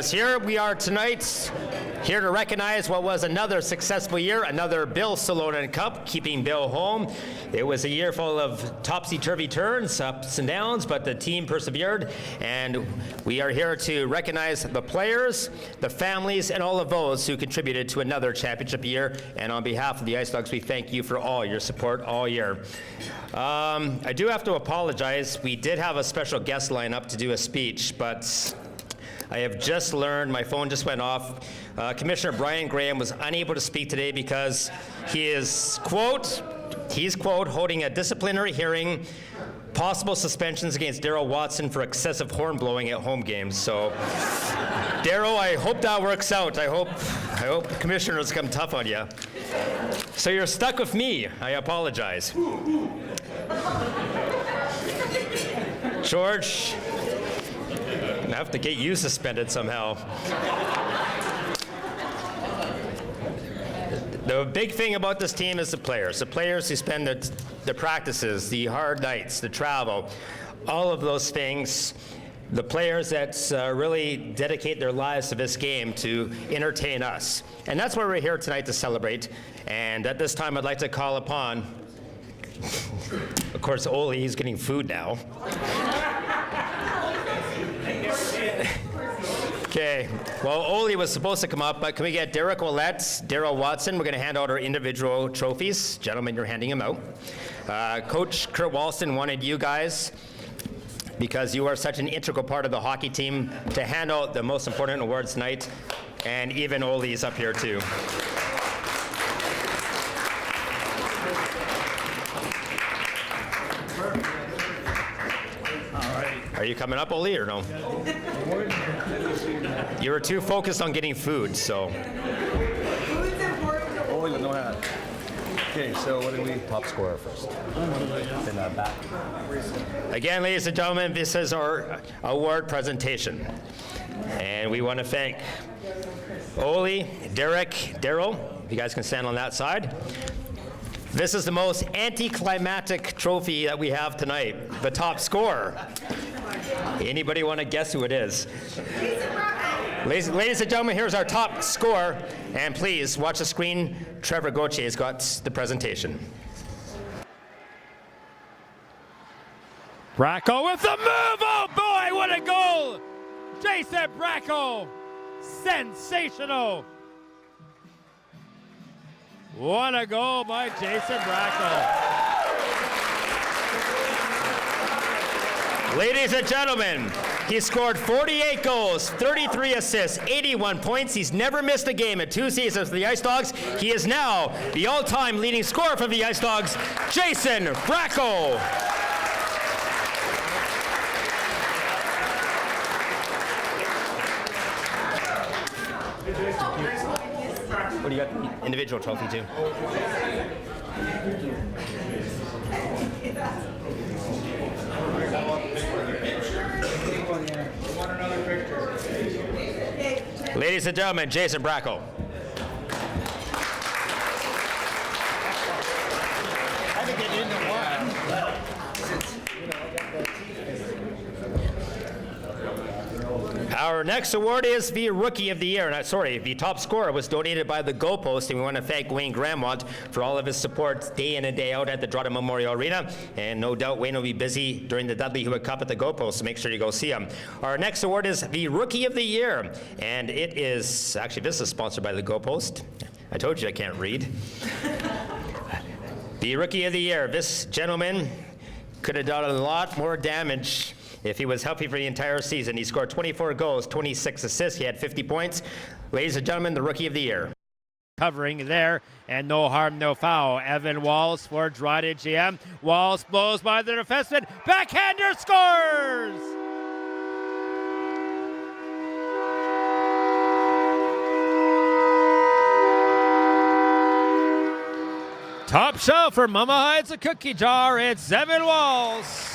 Yes, here we are tonight, here to recognize what was another successful year, another Bill Salonen Cup, keeping Bill home. It was a year full of topsy-turvy turns, ups and downs, but the team persevered, and we are here to recognize the players, the families, and all of those who contributed to another championship year. And on behalf of the Ice Dogs, we thank you for all your support all year. I do have to apologize. We did have a special guest line up to do a speech, but I have just learned, my phone just went off, Commissioner Brian Graham was unable to speak today because he is, quote, holding a disciplinary hearing, possible suspensions against Daryl Watson for excessive horn blowing at home games. So, Daryl, I hope that works out. I hope the commissioners come tough on you. So you're stuck with me. I apologize. George, I have to get you suspended somehow. The big thing about this team is the players who spend the practices, the hard nights, the travel, all of those things. The players that really dedicate their lives to this game to entertain us. And that's why we're here tonight to celebrate. And at this time, I'd like to call upon, of course, Ole, he's getting food now. Okay, well, Ole was supposed to come up, but can we get Derek Ouellette, Daryl Watson? We're going to hand out our individual trophies. Gentlemen, you're handing them out. Coach Kurt Walston wanted you guys, because you are such an integral part of the hockey team, to hand out the most important awards tonight, and even Ole's up here too. Are you coming up, Ole, or no? You were too focused on getting food, so. Food's important. Ole, no hat. Okay, so what do we? Top scorer first. In the back. Again, ladies and gentlemen, this is our award presentation. And we want to thank Ole, Derek, Daryl. You guys can stand on that side. This is the most anticlimactic trophy that we have tonight, the top scorer. Anybody want to guess who it is? Ladies and gentlemen, here's our top scorer. And please, watch the screen. Trevor Gauthier's got the presentation. Braco with the move! Oh boy, what a goal! Jason Braco! Sensational! What a goal by Jason Braco. Ladies and gentlemen, he scored 48 goals, 33 assists, 81 points. He's never missed a game in 2 seasons for the Ice Dogs. He is now the all-time leading scorer for the Ice Dogs, Jason Braco. What do you got? Individual trophy too. Ladies and gentlemen, Jason Braco. Our next award is the Rookie of the Year. The top scorer was donated by the Goalpost, and we want to thank Wayne Gramont for all of his support day in and day out at the Dryden Memorial Arena. And no doubt Wayne will be busy during the Dudley Hewitt Cup at the Goalpost, so make sure you go see him. Our next award is the Rookie of the Year, and it is, actually this is sponsored by the Goalpost. I told you I can't read. The Rookie of the Year, this gentleman could have done a lot more damage if he was healthy for the entire season. He scored 24 goals, 26 assists. He had 50 points. Ladies and gentlemen, the Rookie of the Year. Covering there, and no harm, no foul. Evan Walls for Dryden GM. Walls blows by the defenseman. Backhander scores! Top shelf for Mama hides a cookie jar. It's Evan Walls.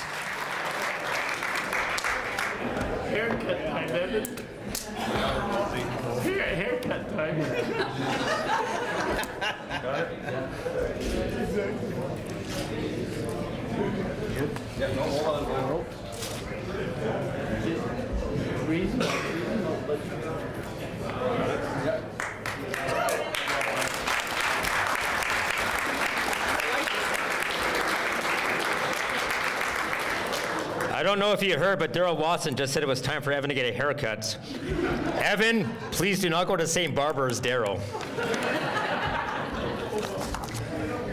Haircut time, Evan. Haircut time. Got it? Yeah, no, hold on. Reasonable, but don't know if you heard, but Daryl Watson just said it was time for Evan to get a haircut. Evan, please do not go to the same barber as Daryl.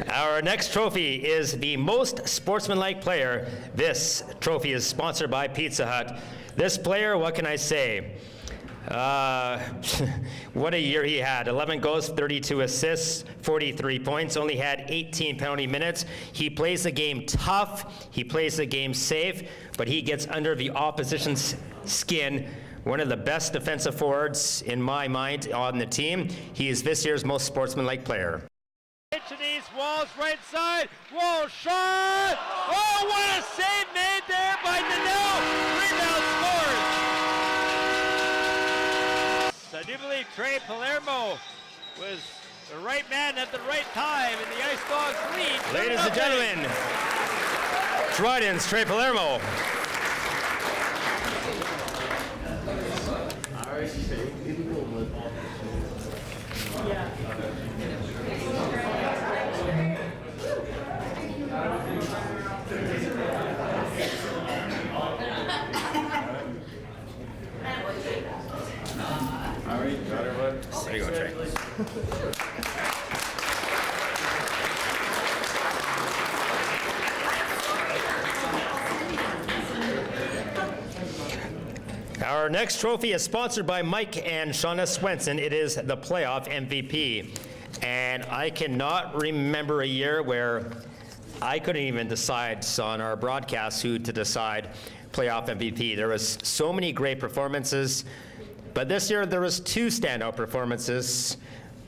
Our next trophy is the most sportsmanlike player. This trophy is sponsored by Pizza Hut. This player, what can I say? What a year he had. 11 goals, 32 assists, 43 points, only had 18 penalty minutes. He plays the game tough, he plays the game safe, but he gets under the opposition's skin. One of the best defensive forwards, in my mind, on the team. He is this year's most sportsmanlike player. East, Walls right side, Walls shot! Oh, what a save made there by Nanel! Rebound scores! I do believe Trey Palermo was the right man at the right time, and the Ice Dogs lead. Ladies and gentlemen, Dryden's Trey Palermo. There you go, Trey. Our next trophy is sponsored by Mike and Shauna Swenson. It is the playoff MVP. And I cannot remember a year where I couldn't even decide on our broadcast who to decide playoff MVP. There was so many great performances, but this year there was two standout performances.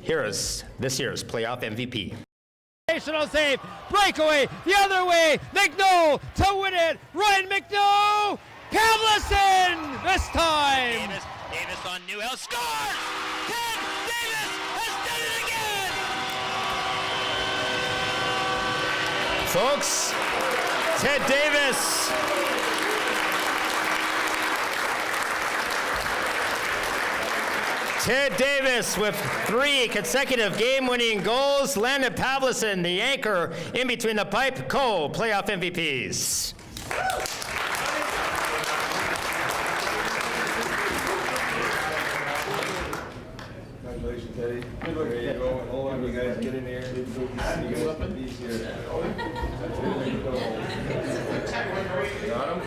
Here is this year's playoff MVP. Save, breakaway, the other way, McNo to win it, Ryan McNo, Pavlison this time. Davis on Newell, scores! Ted Davis has done it again! Folks, Ted Davis. Ted Davis with 3 consecutive game-winning goals. Landon Pavlison, the anchor in between the pipe, co-playoff MVPs. Congratulations, Teddy. Good luck. There you go. All of you guys get in here. You guys can be here. Got him?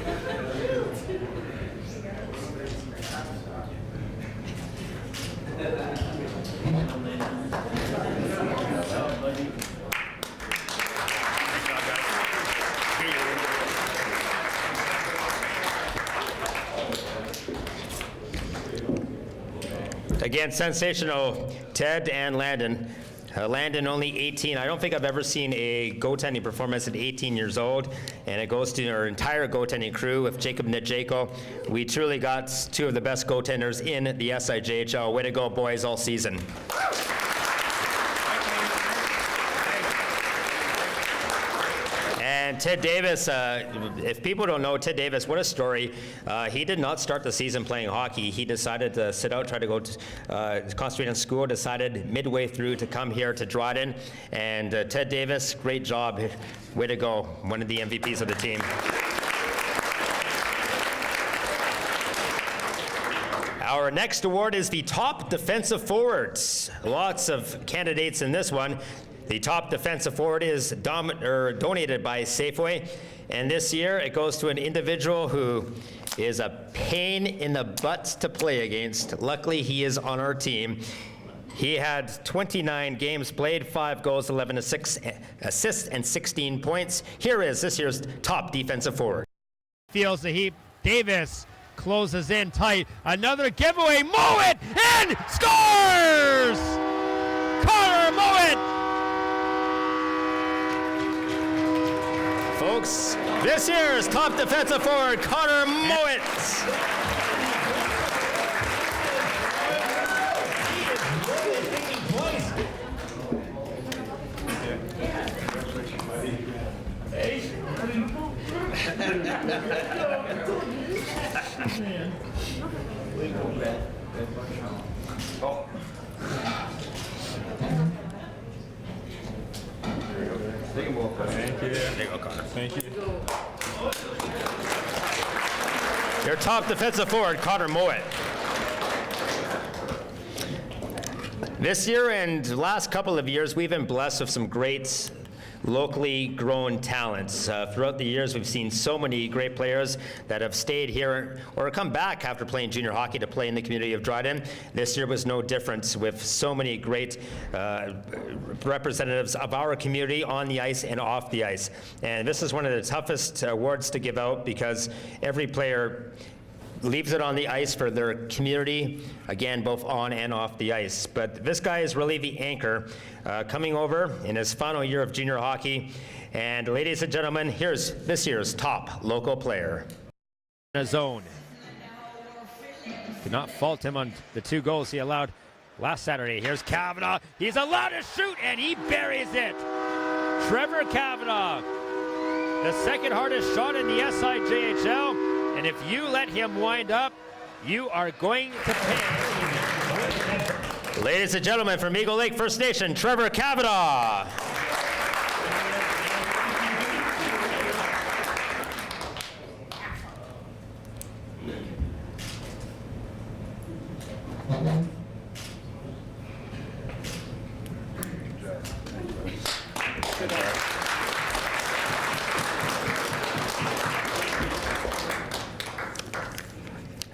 Again, sensational, Ted and Landon. Landon only 18. I don't think I've ever seen a goaltending performance at 18 years old, and it goes to our entire goaltending crew with Jacob Nijeko. We truly got 2 of the best goaltenders in the SIJHL. Way to go, boys, all season. And Ted Davis, if people don't know Ted Davis, what a story. He did not start the season playing hockey. He decided to sit out, try to go to, concentrate on school, decided midway through to come here to Dryden. And Ted Davis, great job. Way to go. One of the MVPs of the team. Our next award is the top defensive forwards. Lots of candidates in this one. The top defensive forward is donated by Safeway, and this year it goes to an individual who is a pain in the butt to play against. Luckily, he is on our team. He had 29 games played, 5 goals, 11 assists, and 16 points. Here is this year's top defensive forward. Feels the heat. Davis closes in tight. Another giveaway. Mowat and scores! Connor Mowat! Folks, this year's top defensive forward, Connor Mowat. Oh. Take them both. Thank you. There you go, Connor. Thank you. Your top defensive forward, Connor Mowat. This year and the last couple of years, we've been blessed with some great locally grown talents. Throughout the years, we've seen so many great players that have stayed here or come back after playing junior hockey to play in the community of Dryden. This year was no different, with so many great representatives of our community on the ice and off the ice. And this is one of the toughest awards to give out, because every player leaves it on the ice for their community, again, both on and off the ice. But this guy is really the anchor, coming over in his final year of junior hockey. And ladies and gentlemen, here's this year's top local player. In a zone. Did not fault him on the 2 goals he allowed last Saturday. Here's Kavanaugh. He's allowed to shoot, and he buries it. Trevor Kavanaugh, the second hardest shot in the SIJHL. And if you let him wind up, you are going to pay. Ladies and gentlemen, from Eagle Lake First Nation, Trevor Kavanaugh.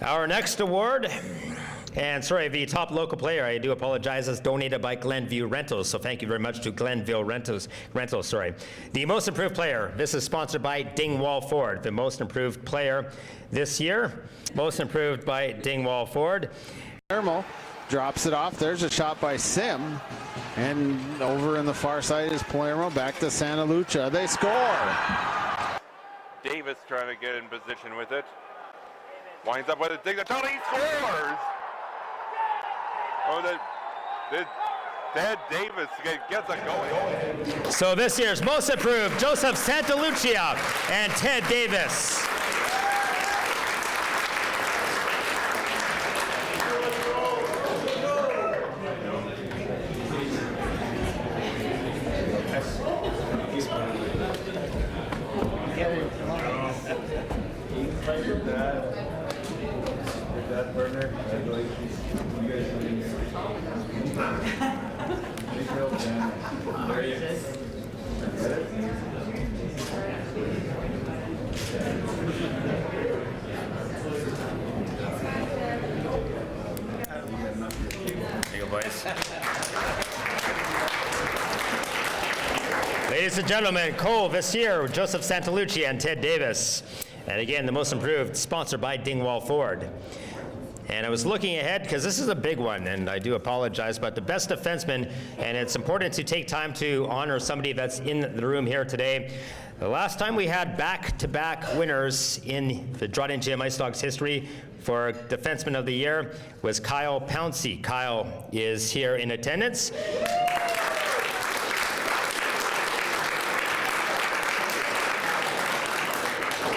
Our next award, and sorry, the top local player, I do apologize, is donated by Glenview Rentals, so thank you very much to Glenview Rentals. The most improved player, this is sponsored by Dingwall Ford. The most improved player this year, most improved by Dingwall Ford. Palermo drops it off. There's a shot by Sim. And over in the far side is Palermo. Back to Santa Lucia. They score. Davis trying to get in position with it. Winds up with a dig. He scores! Oh, Ted Davis gets a going. So this year's most improved, Joseph Santalucia and Ted Davis. That burner, congratulations. You guys are doing big help, man. There you go. There you go, boys. Ladies and gentlemen, Cole this year, Joseph Santalucia and Ted Davis. And again, the most improved, sponsored by Dingwall Ford. And I was looking ahead, because this is a big one, and I do apologize, but the best defenseman, and it's important to take time to honor somebody that's in the room here today. The last time we had back-to-back winners in the Dryden Ice Dogs history for Defenseman of the Year was Kyle Pouncey. Kyle is here in attendance.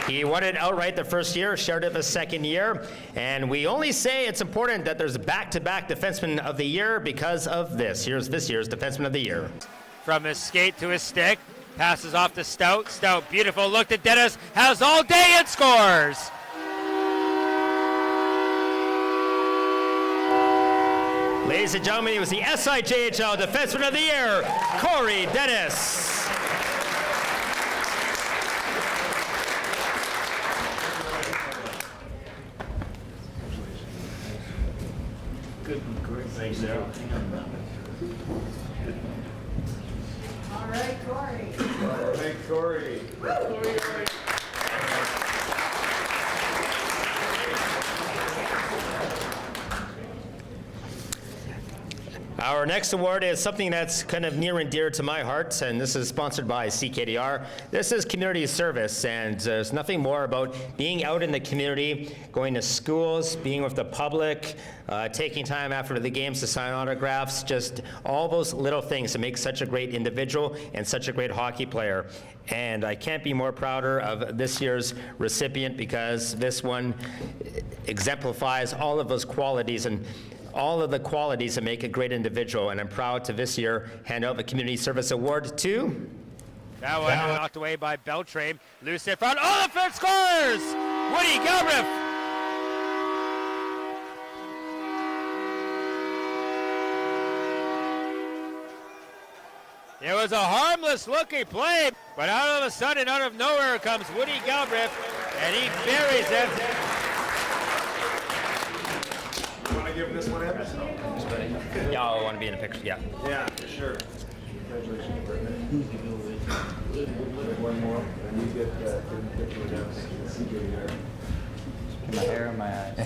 He won it outright the first year, shared it the second year, and we only say it's important that there's back-to-back Defenseman of the Year because of this. Here's this year's Defenseman of the Year. From his skate to his stick, passes off to Stout. Stout, beautiful look to Dennis, has all day and scores! Ladies and gentlemen, he was the SIJHL Defenseman of the Year, Corey Dennis. All right, Corey. Thanks, Corey. Our next award is something that's kind of near and dear to my heart, and this is sponsored by CKDR. This is community service, and there's nothing more about being out in the community, going to schools, being with the public, taking time after the games to sign autographs, just all those little things that make such a great individual and such a great hockey player. And I can't be more prouder of this year's recipient, because this one exemplifies all of those qualities and all of the qualities that make a great individual, and I'm proud to this year hand out the Community Service Award to... That one knocked away by Beltrame. Loose in front. Oh, the fifth scores! Woody Galbraith It was a harmless looking play, but out of a sudden, out of nowhere comes Woody Galbraith, and he buries it. You want to give this one, Evans? Yeah, I want to be in a picture. Yeah. Yeah, for sure. Congratulations, partner. One more, and you get the picture with us. My hair in my eyes.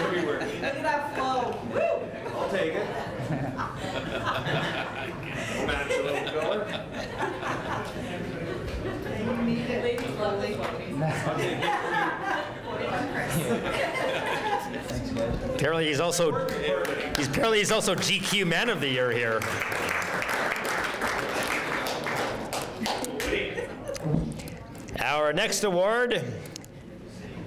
Everywhere. Look at that flow. Woo! I'll take it. Match a little color. Ladies love late Apparently he's also GQ Man of the Year here. Our next award,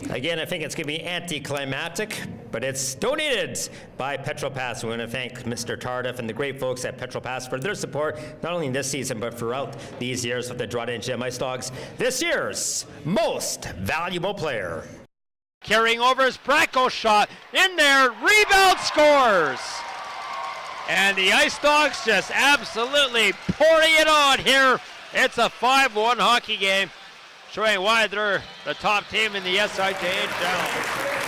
again, I think it's going to be anticlimactic, but it's donated by Petropass. We want to thank Mr. Tardif and the great folks at Petropass for their support, not only in this season, but throughout these years with the Dryden Ice Dogs. This year's most valuable player. Carrying over his Braco shot, in there, rebound, scores! And the Ice Dogs just absolutely pouring it on here. It's a 5-1 hockey game, showing why they're the top team in the SIJHL.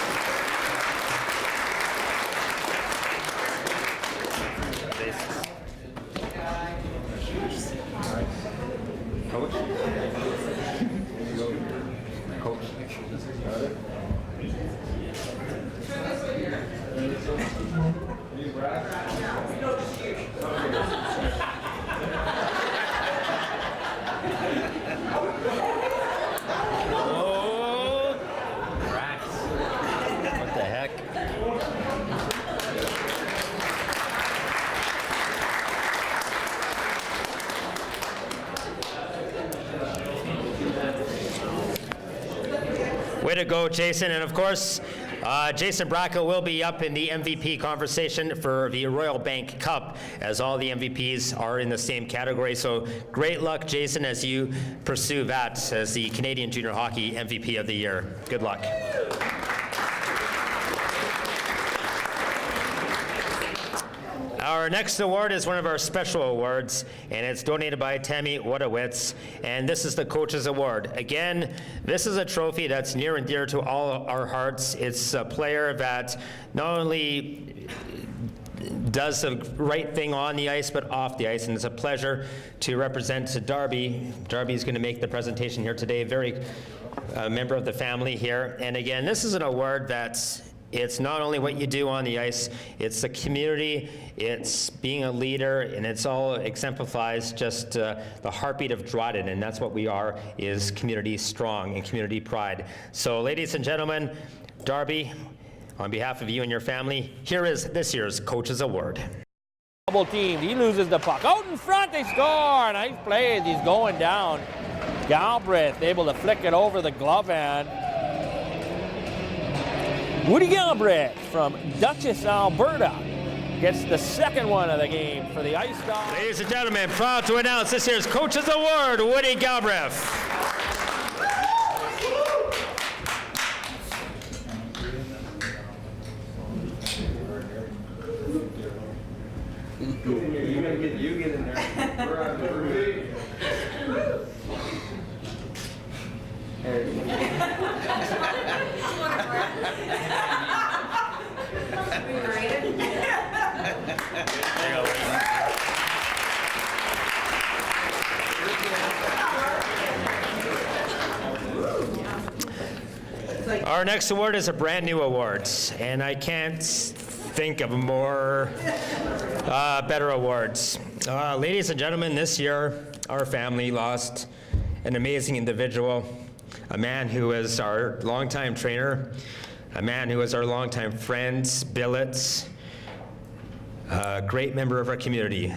What the heck? Way to go, Jason. And of course, Jason Braco will be up in the MVP conversation for the Royal Bank Cup, as all the MVPs are in the same category. So great luck, Jason, as you pursue that as the Canadian Junior Hockey MVP of the Year. Good luck. Our next award is one of our special awards, and it's donated by Tammy Wadowitz, and this is the Coach's Award. Again, this is a trophy that's near and dear to all our hearts. It's a player that not only does the right thing on the ice, but off the ice, and it's a pleasure to represent Darby. Darby is going to make the presentation here today, very member of the family here. And again, this is an award that's it's not only what you do on the ice, it's the community, it's being a leader, and it's all exemplifies just the heartbeat of Dryden, and that's what we are, is community strong and community pride. So ladies and gentlemen, Darby, on behalf of you and your family, here is this year's Coach's Award. Double team, he loses the puck. Out in front, they score! Nice play as he's going down. Galbraith able to flick it over the glove hand. Woody Galbraith from Dutchess, Alberta gets the second one of the game for the Ice Dogs. Ladies and gentlemen, proud to announce this year's Coach's Award, Woody Galbraith. You get in there. We're on the Our next award is a brand new award, and I can't think of more better awards. Ladies and gentlemen, this year our family lost an amazing individual, a man who was our longtime trainer, a man who was our longtime friend, Billets, a great member of our community.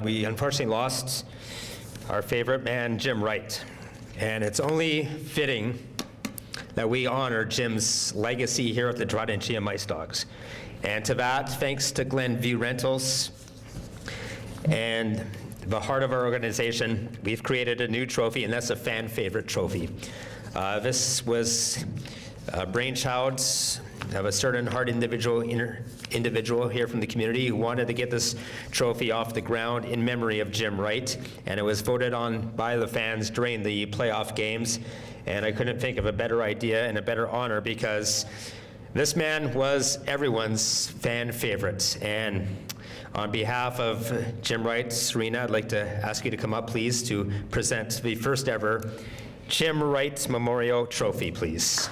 We unfortunately lost our favorite man, Jim Wright, and it's only fitting that we honor Jim's legacy here at the Dryden Ice Dogs. And to that, thanks to Glenview Rentals and the heart of our organization, we've created a new trophy, and that's a fan favorite trophy. This was brainchild of a certain hard individual here from the community who wanted to get this trophy off the ground in memory of Jim Wright, and it was voted on by the fans during the playoff games, and I couldn't think of a better idea and a better honor because this man was everyone's fan favorite. And on behalf of Jim Wright, Serena, I'd like to ask you to come up, please, to present the first ever Jim Wright Memorial Trophy, please.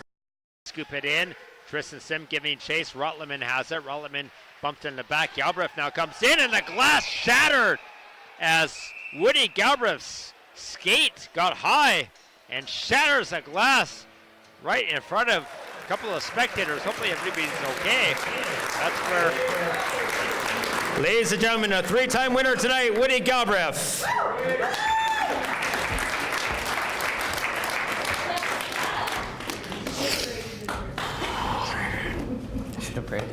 Scoop it in. Tristan Sim giving chase. Rotleman has it. Rotleman bumped in the back. Galbraith now comes in, and the glass shattered as Woody Galbraith's skate got high and shatters the glass right in front of a couple of spectators. Hopefully everybody's okay. That's where... Ladies and gentlemen, a three-time winner tonight, Woody Galbraith. Should have prayed.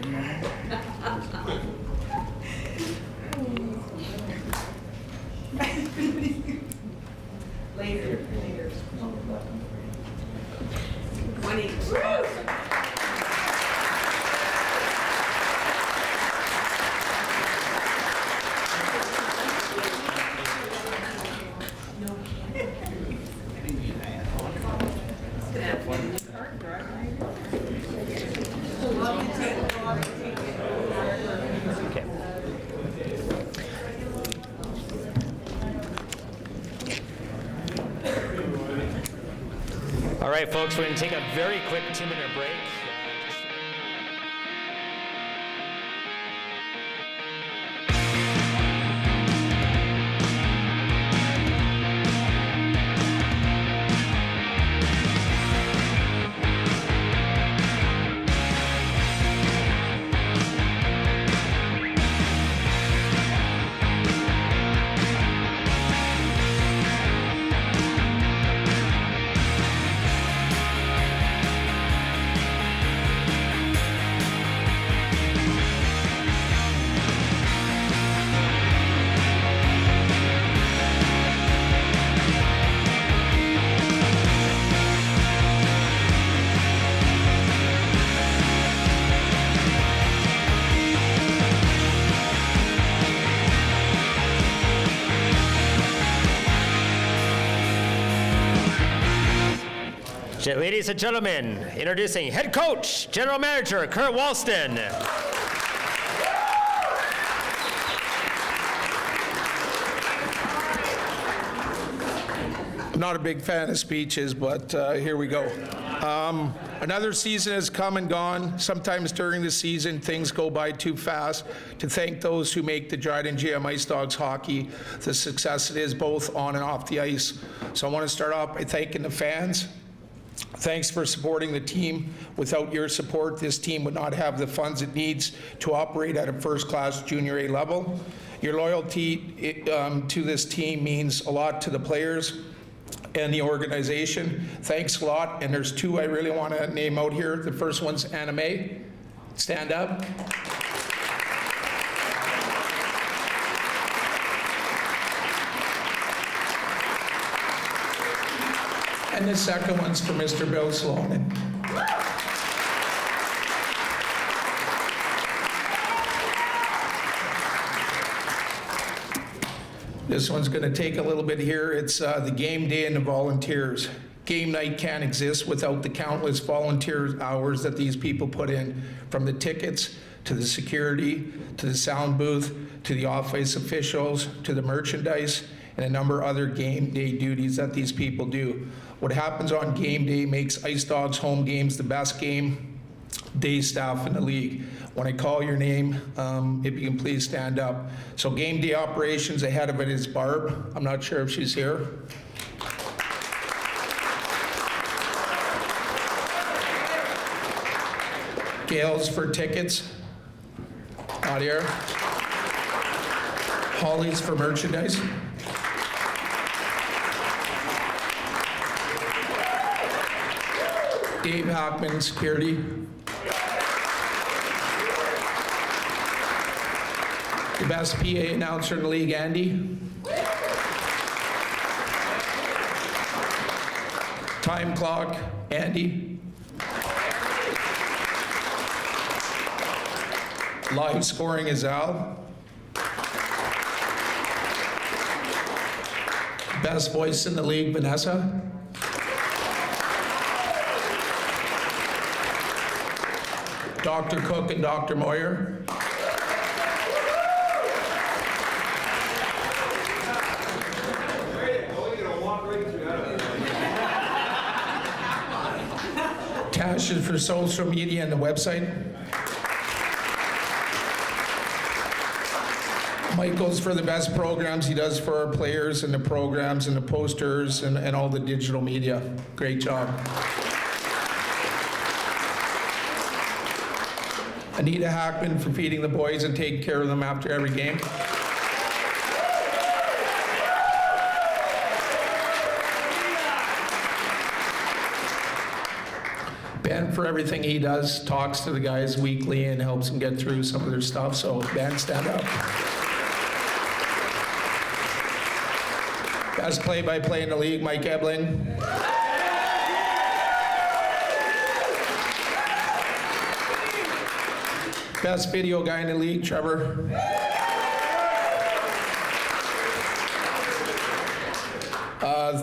Later. 20. All right, folks, we're going to take a very quick 2-minute break. Ladies and gentlemen, introducing head coach, general manager, Kurt Walston. I'm not a big fan of speeches, but here we go. Another season has come and gone. Sometimes during the season, things go by too fast. To thank those who make the Dryden Ice Dogs hockey the success it is both on and off the ice. So I want to start off by thanking the fans. Thanks for supporting the team. Without your support, this team would not have the funds it needs to operate at a first-class junior A level. Your loyalty to this team means a lot to the players and the organization. Thanks a lot. And there's two I really want to name out here. The first one's Anna May. Stand up. And the second one's for Mr. Bill Sloan. This one's going to take a little bit here. It's the game day and the volunteers. Game night can't exist without the countless volunteer hours that these people put in, from the tickets to the security, to the sound booth, to the off-ice officials, to the merchandise, and a number of other game day duties that these people do. What happens on game day makes Ice Dogs home games the best game day staff in the league. When I call your name, if you can please stand up. So game day operations, ahead of it is Barb. I'm not sure if she's here. Gail's for tickets. Not here. Holly's for merchandise. Dave Hackman, security. The best PA announcer in the league, Andy. Time clock, Andy. Live scoring is Al. Best voice in the league, Vanessa. Dr. Cook and Dr. Moyer. Cash is for social media and the website. Michael's for the best programs he does for our players and the programs and the posters and all the digital media. Great job. Anita Hackman for feeding the boys and taking care of them after every game. Ben for everything he does, talks to the guys weekly and helps them get through some of their stuff. So Ben, stand up. Best play-by-play in the league, Mike Ebling. Best video guy in the league, Trevor.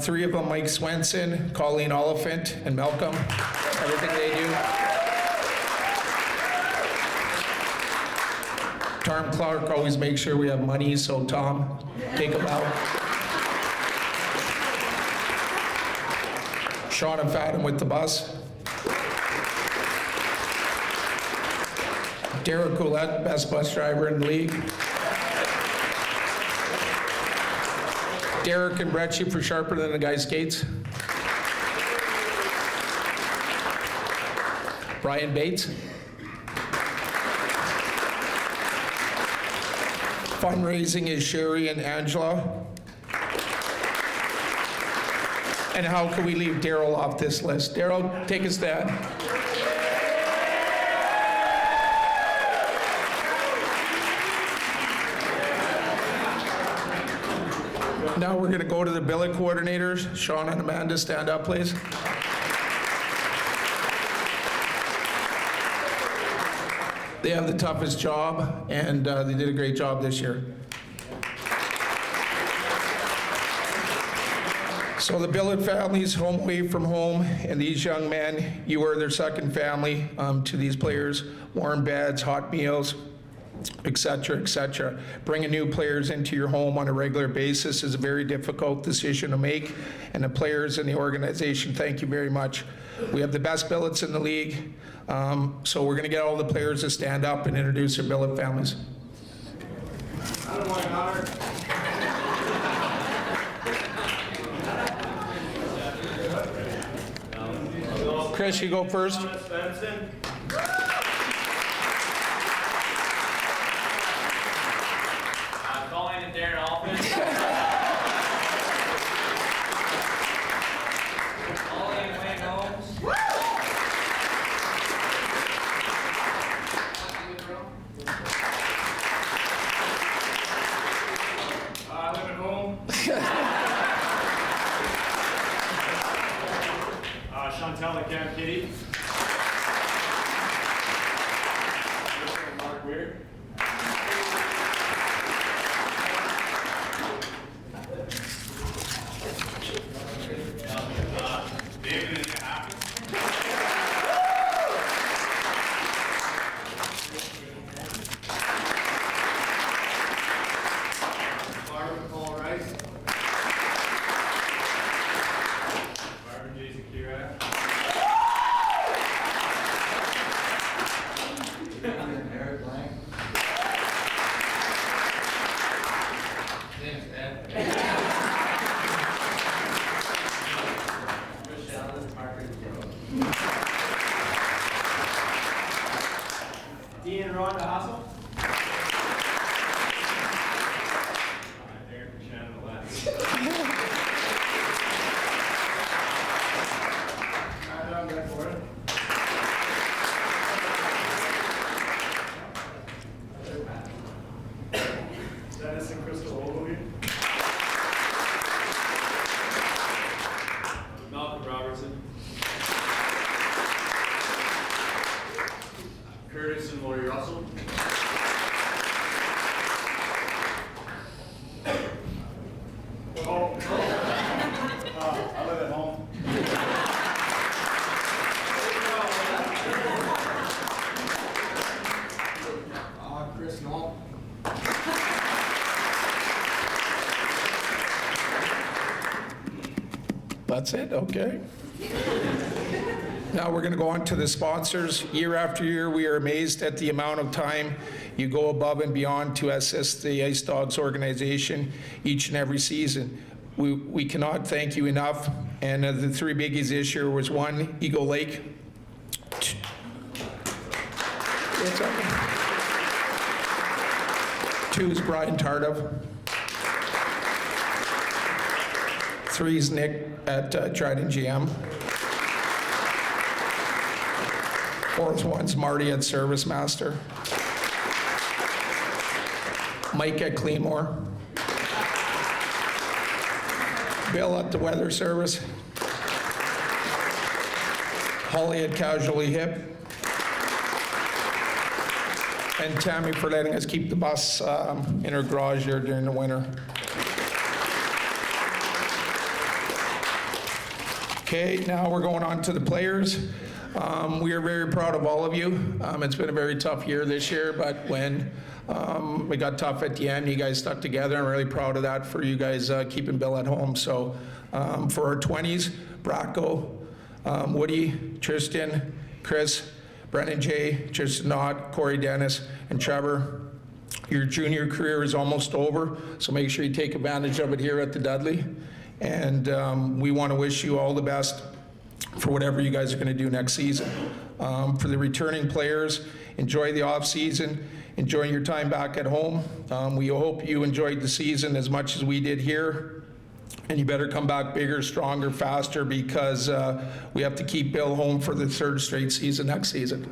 Three of them, Mike Swenson, Colleen Oliphant, and Malcolm. Everything they do. Tom Clark always makes sure we have money, so Tom, take them out. Sean and Fathom with the bus. Derek Coulette, best bus driver in the league. Derek and Brecci for sharper than the guy's skates. Brian Bates. Fundraising is Sherry and Angela. And how can we leave Daryl off this list? Daryl, take a stand. Now we're going to go to the billet coordinators. Sean and Amanda, stand up, please. They have the toughest job, and they did a great job this year. So the billet families, home away from home, and these young men, you are their second family to these players. Warm beds, hot meals, etc., etc. Bringing new players into your home on a regular basis is a very difficult decision to make, and the players and the organization, thank you very much. We have the best billets in the league, so we're going to get all the players to stand up and introduce their billet families. Chris, you go first. Colleen and Darren Alpin. Colleen and Wayne Holmes. I live at home. Chantal and Cam Kitty. Mark Weir. David and Happy. Barbara Paul Rice. Barbara Jason Kira. Eric Lang. James Ed. Dean and Rhonda Hassel. Derek and Shannon Alaska. Adam Redford. Dennis and Crystal Ogilvie. Malcolm Robertson. Curtis and Lori Russell. That's it, okay. Now we're going to go on to the sponsors. Year after year, we are amazed at the amount of time you go above and beyond to assist the Ice Dogs organization each and every season. We cannot thank you enough. And the three biggies this year was 1, Eagle Lake. 2 is Brian Tardif. 3 is Nick at Dryden GM. 4th one's Marty at Service Master. Mike at Cleanmore. Bill at the Weather Service. Holly at Casually Hip. And Tammy for letting us keep the bus in her garage here during the winter. Okay, now we're going on to the players. We are very proud of all of you. It's been a very tough year this year, but when we got tough at the end, you guys stuck together. I'm really proud of that for you guys keeping Bill at home. So for our 20s, Braco, Woody, Tristan, Chris, Brennan J, Tristan Knott, Corey Dennis, and Trevor. Your junior career is almost over, so make sure you take advantage of it here at the Dudley. And we want to wish you all the best for whatever you guys are going to do next season. For the returning players, enjoy the off season, enjoy your time back at home. We hope you enjoyed the season as much as we did here. And you better come back bigger, stronger, faster, because we have to keep Bill home for the 3rd straight season next season.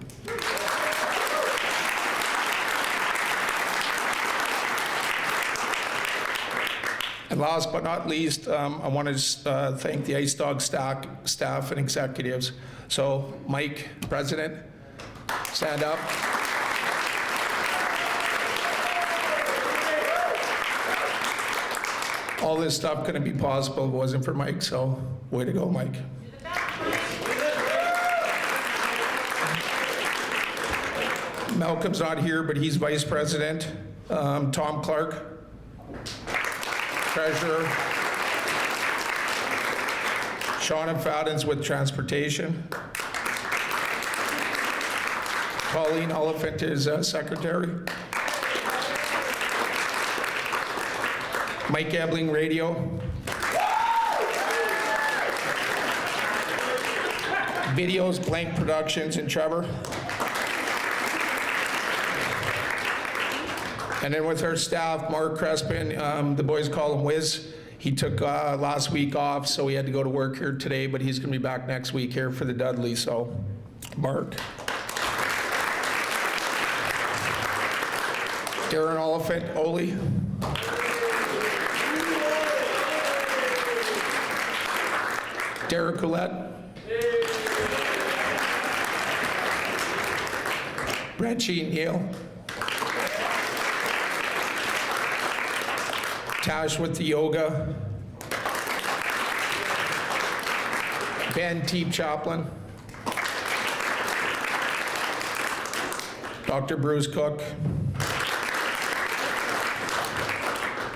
And last but not least, I want to thank the Ice Dog staff and executives. So, Mike, President, stand up. All this stuff couldn't be possible if it wasn't for Mike, so way to go, Mike. Malcolm's not here, but he's Vice President. Tom Clark, Treasurer. Shauna Fadden's with Transportation. Colleen Oliphant is Secretary. Mike Ebling, Radio. Videos, Blank Productions, and Trevor. And then with our staff, Mark Crespin, the boys call him Wiz. He took last week off, so he had to go to work here today, but he's going to be back next week here for the Dudley. So, Mark. Darren Oliphant, Oli. Derek Coulette. Brenchie Neal. Tash with the yoga. Ben Teep Chaplin. Dr. Bruce Cook.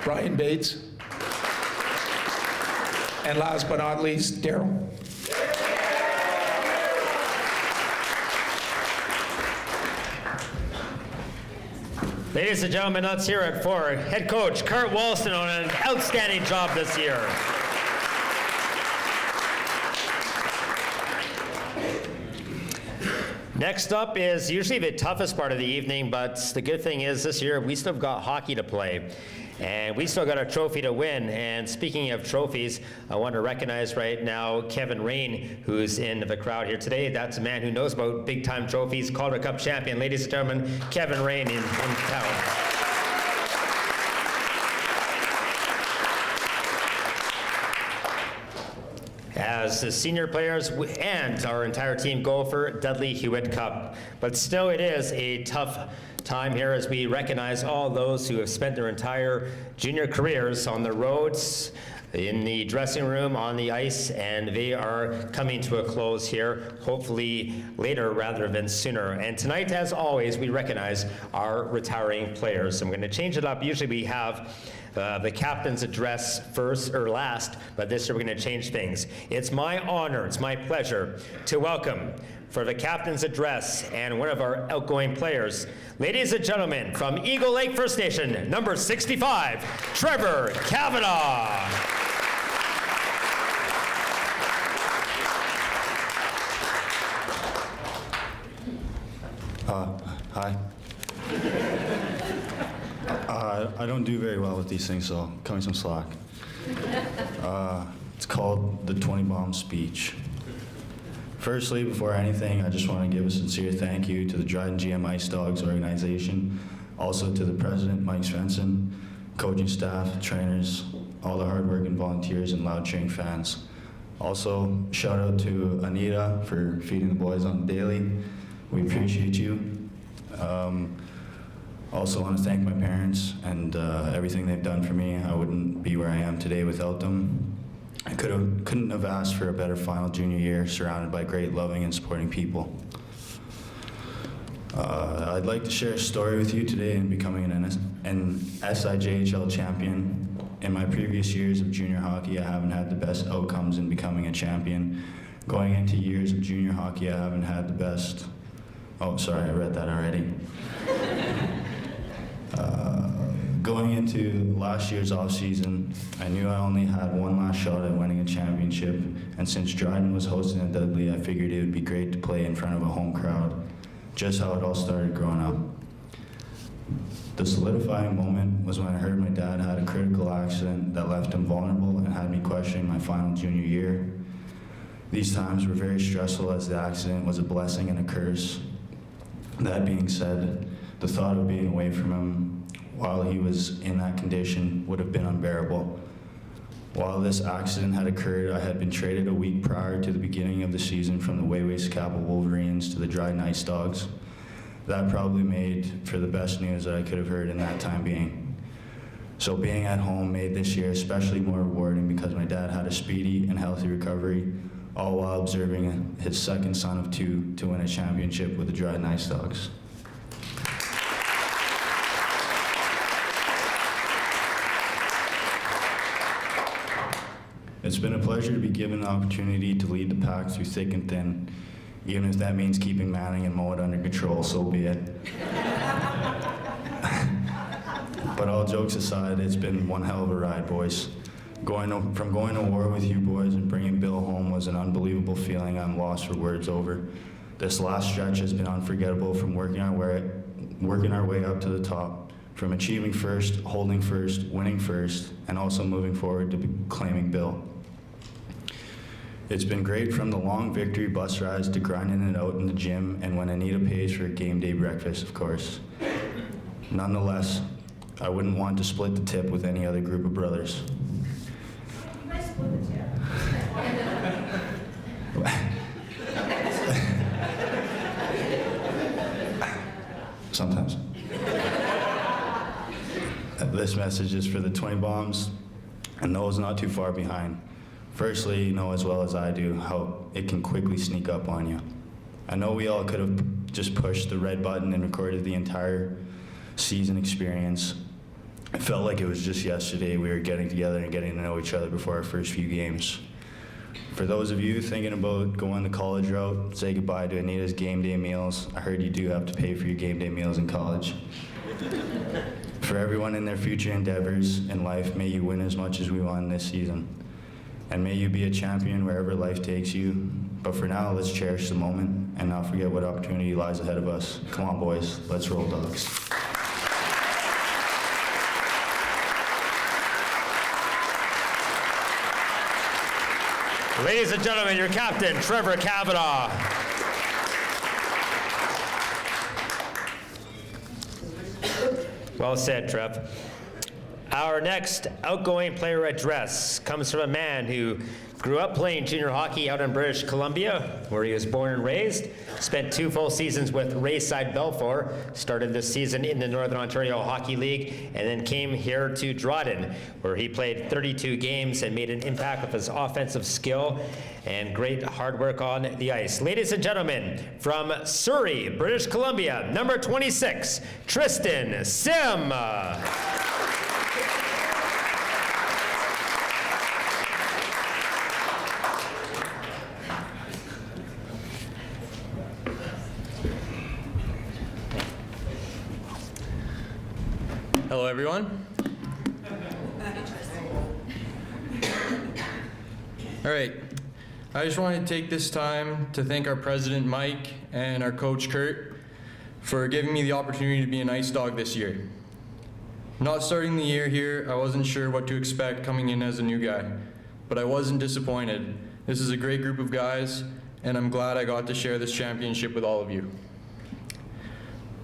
Brian Bates. And last but not least, Daryl. Ladies and gentlemen, let's hear it for head coach Kurt Walston on an outstanding job this year. Next up is usually the toughest part of the evening, but the good thing is this year we still got hockey to play. And we still got a trophy to win. And speaking of trophies, I want to recognize right now Kevin Rain, who's in the crowd here today. That's a man who knows about big-time trophies, Calder Cup champion. Ladies and gentlemen, Kevin Rain in town. As the senior players and our entire team go for Dudley Hewitt Cup. But still, it is a tough time here as we recognize all those who have spent their entire junior careers on the roads, in the dressing room, on the ice, and they are coming to a close here, hopefully later rather than sooner. And tonight, as always, we recognize our retiring players. I'm going to change it up. Usually we have the captain's address first or last, but this year we're going to change things. It's my honor, it's my pleasure to welcome for the captain's address and one of our outgoing players, ladies and gentlemen, from Eagle Lake First Nation, number 65, Trevor Kavanaugh. Hi. I don't do very well with these things, so cut me some slack. It's called the 20 Bomb Speech. Firstly, before anything, I just want to give a sincere thank you to the Dryden Ice Dogs organization, also to the president, Mike Svensson, coaching staff, trainers, all the hardworking volunteers and loud cheering fans. Also, shout out to Anita for feeding the boys on the daily. We appreciate you. Also want to thank my parents and everything they've done for me. I wouldn't be where I am today without them. I couldn't have asked for a better final junior year, surrounded by great, loving, and supporting people. I'd like to share a story with you today in becoming an SIJHL champion. In my previous years of junior hockey, I haven't had the best outcomes in becoming a champion. Going into years of junior hockey, I haven't had the best. Oh, sorry, I read that already. Going into last year's off-season, I knew I only had one last shot at winning a championship, and since Dryden was hosting at Dudley, I figured it would be great to play in front of a home crowd, just how it all started growing up. The solidifying moment was when I heard my dad had a critical accident that left him vulnerable and had me questioning my final junior year. These times were very stressful, as the accident was a blessing and a curse. That being said, the thought of being away from him while he was in that condition would have been unbearable. While this accident had occurred, I had been traded a week prior to the beginning of the season from the Wayway-Scapa Wolverines to the Dryden Ice Dogs. That probably made for the best news that I could have heard in that time being. So being at home made this year especially more rewarding because my dad had a speedy and healthy recovery, all while observing his second son of two to win a championship with the Dryden Ice Dogs. It's been a pleasure to be given the opportunity to lead the pack through thick and thin. Even if that means keeping Manning and Mowat under control, so be it. But all jokes aside, it's been one hell of a ride, boys. Going to war with you boys and bringing Bill home was an unbelievable feeling I'm lost for words over. This last stretch has been unforgettable, from working our way up to the top, from achieving first, holding first, winning first, and also moving forward to claiming Bill. It's been great from the long victory bus rides to grinding it out in the gym and when Anita pays for a game day breakfast, of course. Nonetheless, I wouldn't want to split the tip with any other group of brothers. Sometimes. This message is for the 20 Bombs and those not too far behind. Firstly, you know as well as I do how it can quickly sneak up on you. I know we all could have just pushed the red button and recorded the entire season experience. It felt like it was just yesterday we were getting together and getting to know each other before our first few games. For those of you thinking about going the college route, say goodbye to Anita's game day meals. I heard you do have to pay for your game day meals in college. For everyone in their future endeavors in life, may you win as much as we won this season. And may you be a champion wherever life takes you. But for now, let's cherish the moment and not forget what opportunity lies ahead of us. Come on, boys, let's roll, Dogs. Ladies and gentlemen, your captain, Trevor Kavanaugh. Well said, Trev. Our next outgoing player address comes from a man who grew up playing junior hockey out in British Columbia, where he was born and raised, spent 2 full seasons with Rayside Belfour, started this season in the Northern Ontario Hockey League, and then came here to Dryden, where he played 32 games and made an impact with his offensive skill and great hard work on the ice. Ladies and gentlemen, from Surrey, British Columbia, number 26, Tristan Sim. everyone. All right. I just wanted to take this time to thank our president, Mike, and our coach, Kurt, for giving me the opportunity to be an Ice Dog this year. Not starting the year here, I wasn't sure what to expect coming in as a new guy, but I wasn't disappointed. This is a great group of guys, and I'm glad I got to share this championship with all of you.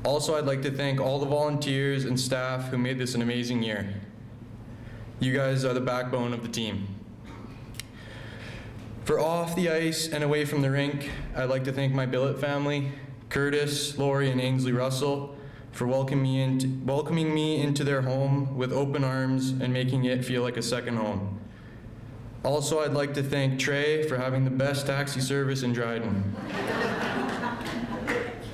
Also, I'd like to thank all the volunteers and staff who made this an amazing year. You guys are the backbone of the team. For off the ice and away from the rink, I'd like to thank my billet family, Curtis, Lori, and Ainsley Russell, for welcoming me into their home with open arms and making it feel like a second home. Also, I'd like to thank Trey for having the best taxi service in Dryden.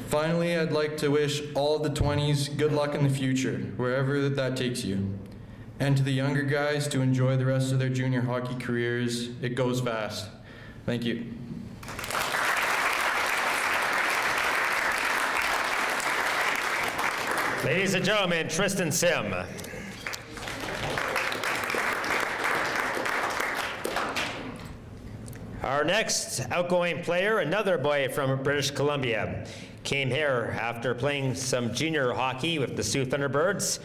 Finally, I'd like to wish all of the 20s good luck in the future, wherever that takes you. And to the younger guys, to enjoy the rest of their junior hockey careers. It goes fast. Thank you. Ladies and gentlemen, Tristan Sim. Our next outgoing player, another boy from British Columbia, came here after playing some junior hockey with the Sioux Thunderbirds.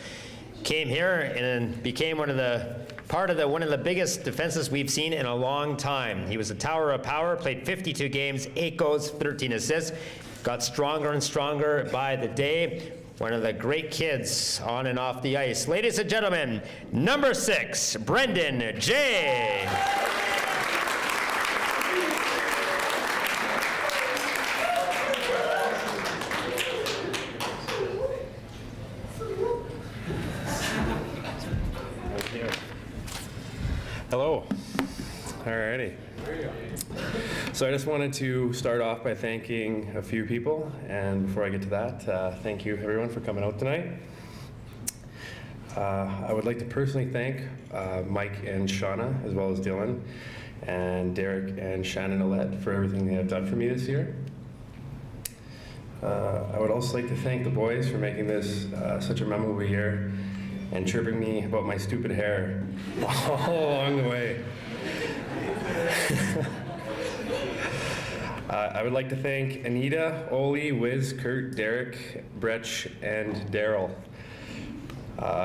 Came here and became one of the biggest defenses we've seen in a long time. He was a tower of power, played 52 games, 8 goals, 13 assists, got stronger and stronger by the day. One of the great kids on and off the ice. Ladies and gentlemen, number 6, Brendan J. Hello. Alrighty. So I just wanted to start off by thanking a few people, and before I get to that, thank you everyone for coming out tonight. I would like to personally thank Mike and Shauna, as well as Dylan, and Derek and Shannon Alette for everything they have done for me this year. I would also like to thank the boys for making this such a memorable year and chirping me about my stupid hair all along the way. I would like to thank Anita, Oli, Wiz, Kurt, Derek, Bretch, and Daryl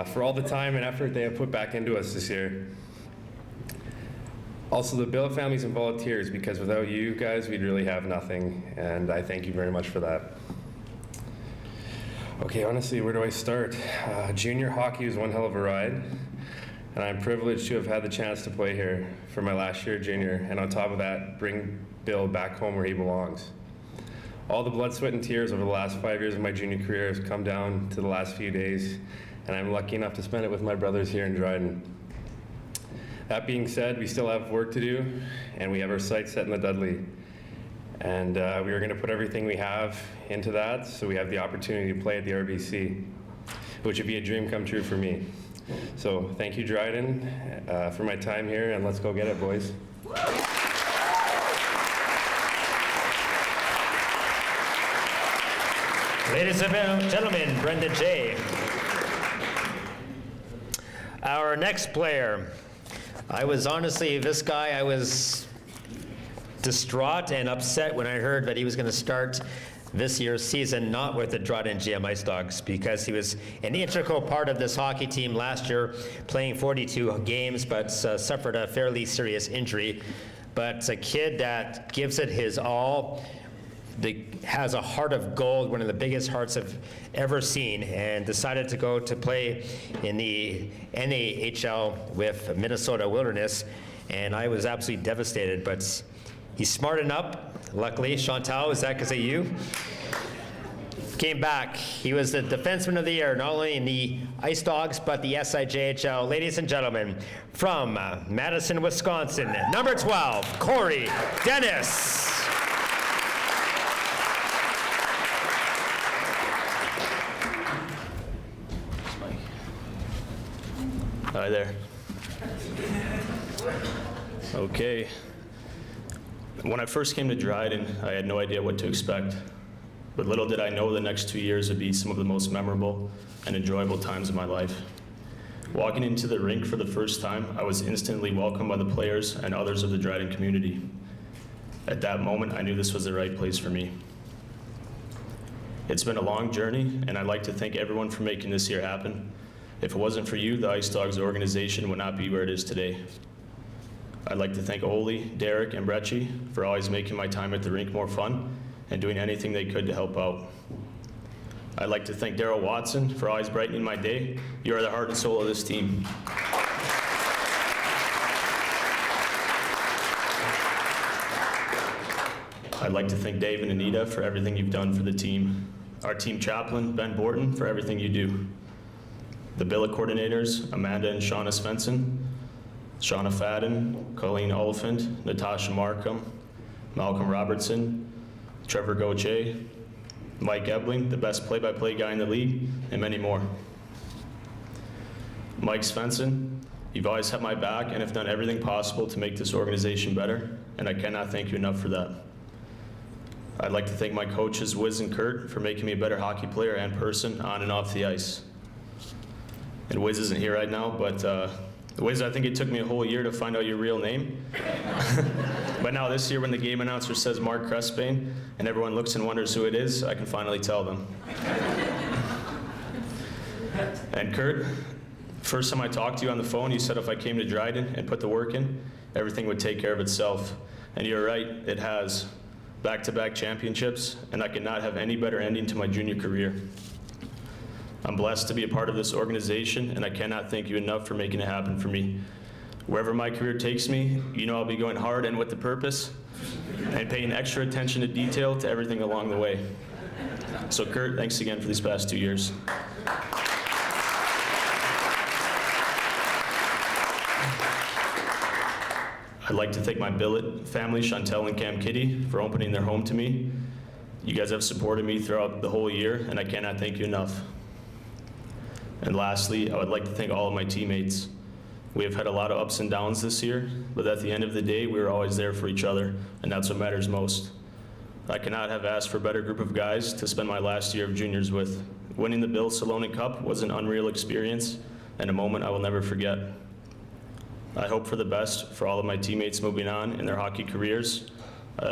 for all the time and effort they have put back into us this year. Also the billet families and volunteers, because without you guys, we'd really have nothing, and I thank you very much for that. Okay, honestly, where do I start? Junior hockey was one hell of a ride, and I'm privileged to have had the chance to play here for my last year junior, and on top of that, bring Bill back home where he belongs. All the blood, sweat, and tears over the last 5 years of my junior career has come down to the last few days, and I'm lucky enough to spend it with my brothers here in Dryden. That being said, we still have work to do, and we have our sights set in the Dudley. And we are going to put everything we have into that, so we have the opportunity to play at the RBC, which would be a dream come true for me. So thank you, Dryden, for my time here, and let's go get it, boys. Ladies and gentlemen, Brendan J. Our next player, I was distraught and upset when I heard that he was going to start this year's season not with the Dryden GM Ice Dogs, because he was an integral part of this hockey team last year, playing 42 games, but suffered a fairly serious injury. But a kid that gives it his all, has a heart of gold, one of the biggest hearts I've ever seen, and decided to go to play in the NAHL with Minnesota Wilderness, and I was absolutely devastated, but he's smart enough, luckily. Chantal, is it you? Came back. He was the Defenseman of the Year, not only in the Ice Dogs, but the SIJHL. Ladies and gentlemen, from Madison, Wisconsin, number 12, Corey Dennis. Hi there. Okay. When I first came to Dryden, I had no idea what to expect. But little did I know the next 2 years would be some of the most memorable and enjoyable times of my life. Walking into the rink for the first time, I was instantly welcomed by the players and others of the Dryden community. At that moment, I knew this was the right place for me. It's been a long journey, and I'd like to thank everyone for making this year happen. If it wasn't for you, the Ice Dogs organization would not be where it is today. I'd like to thank Oli, Derek, and Brecci for always making my time at the rink more fun and doing anything they could to help out. I'd like to thank Daryl Watson for always brightening my day. You are the heart and soul of this team. I'd like to thank Dave and Anita for everything you've done for the team. Our team chaplain, Ben Borton, for everything you do. The billet coordinators, Amanda and Shauna Svensson, Shauna Fadden, Colleen Oliphant, Natasha Markham, Malcolm Robertson, Trevor Gauthier, Mike Ebling, the best play-by-play guy in the league, and many more. Mike Svensson, you've always had my back and have done everything possible to make this organization better, and I cannot thank you enough for that. I'd like to thank my coaches, Wiz and Kurt, for making me a better hockey player and person on and off the ice. And Wiz isn't here right now, but Wiz, I think it took me a whole year to find out your real name. But now this year when the game announcer says Mark Crespane and everyone looks and wonders who it is, I can finally tell them. And Kurt, first time I talked to you on the phone, you said if I came to Dryden and put the work in, everything would take care of itself. And you're right, it has. Back-to-back championships, and I could not have any better ending to my junior career. I'm blessed to be a part of this organization, and I cannot thank you enough for making it happen for me. Wherever my career takes me, you know I'll be going hard and with the purpose, and paying extra attention to detail to everything along the way. So Kurt, thanks again for these past 2 years. I'd like to thank my billet family, Chantel and Cam Kitty, for opening their home to me. You guys have supported me throughout the whole year, and I cannot thank you enough. And lastly, I would like to thank all of my teammates. We have had a lot of ups and downs this year, but at the end of the day, we were always there for each other, and that's what matters most. I cannot have asked for a better group of guys to spend my last year of juniors with. Winning the Bill Salonen Cup was an unreal experience and a moment I will never forget. I hope for the best for all of my teammates moving on in their hockey careers.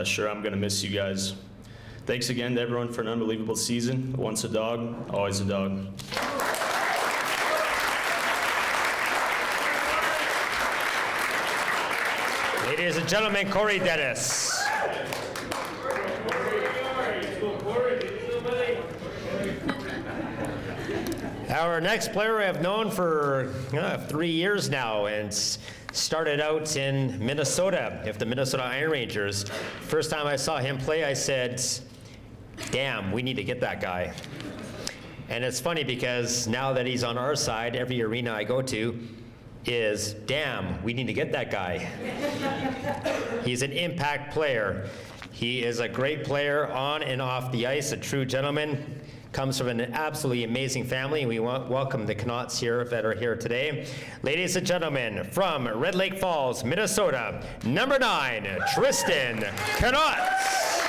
Sure, I'm going to miss you guys. Thanks again to everyone for an unbelievable season. Once a dog, always a dog. Ladies and gentlemen, Corey Dennis. Our next player I've known for 3 years now, and started out in Minnesota with the Minnesota Iron Rangers. First time I saw him play, I said, damn, we need to get that guy. And it's funny because now that he's on our side, every arena I go to is, damn, we need to get that guy. He's an impact player. He is a great player on and off the ice, a true gentleman. Comes from an absolutely amazing family, and we welcome the Knots here that are here today. Ladies and gentlemen, from Red Lake Falls, Minnesota, number 9, Tristan Knots.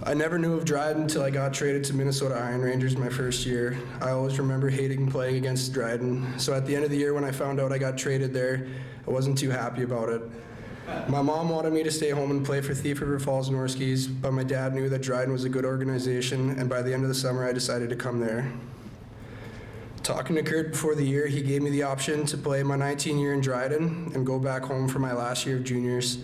I never knew of Dryden until I got traded to Minnesota Iron Rangers my first year. I always remember hating playing against Dryden. So at the end of the year when I found out I got traded there, I wasn't too happy about it. My mom wanted me to stay home and play for Thief River Falls Norskies, but my dad knew that Dryden was a good organization, and by the end of the summer I decided to come there. Talking to Kurt before the year, he gave me the option to play my 19 year in Dryden and go back home for my last year of juniors.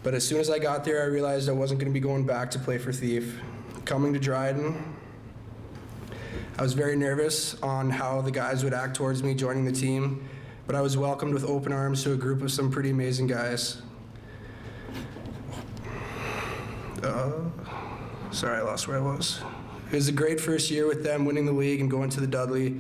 But as soon as I got there, I realized I wasn't going to be going back to play for Thief. Coming to Dryden, I was very nervous on how the guys would act towards me joining the team, but I was welcomed with open arms to a group of some pretty amazing guys. Sorry, I lost where I was. It was a great first year with them, winning the league and going to the Dudley.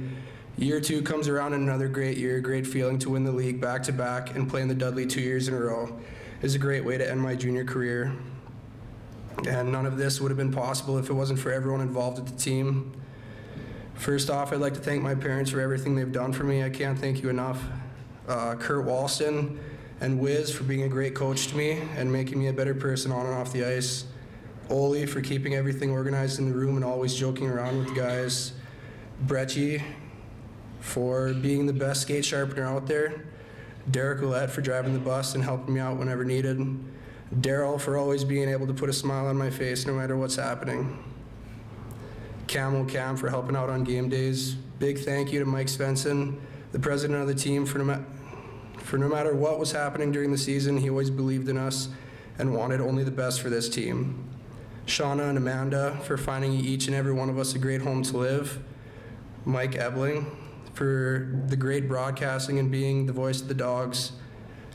Year 2 comes around and another great year, great feeling to win the league back-to-back and play in the Dudley 2 years in a row. Is a great way to end my junior career. And none of this would have been possible if it wasn't for everyone involved with the team. First off, I'd like to thank my parents for everything they've done for me. I can't thank you enough. Kurt Walston and Wiz for being a great coach to me and making me a better person on and off the ice. Ole for keeping everything organized in the room and always joking around with the guys. Brecci for being the best skate sharpener out there. Derek Ouellette for driving the bus and helping me out whenever needed. Daryl for always being able to put a smile on my face no matter what's happening. Cam for helping out on game days. Big thank you to Mike Svensson, the president of the team, for no matter what was happening during the season, he always believed in us and wanted only the best for this team. Shauna and Amanda for finding each and every one of us a great home to live. Mike Ebling for the great broadcasting and being the voice of the Dogs.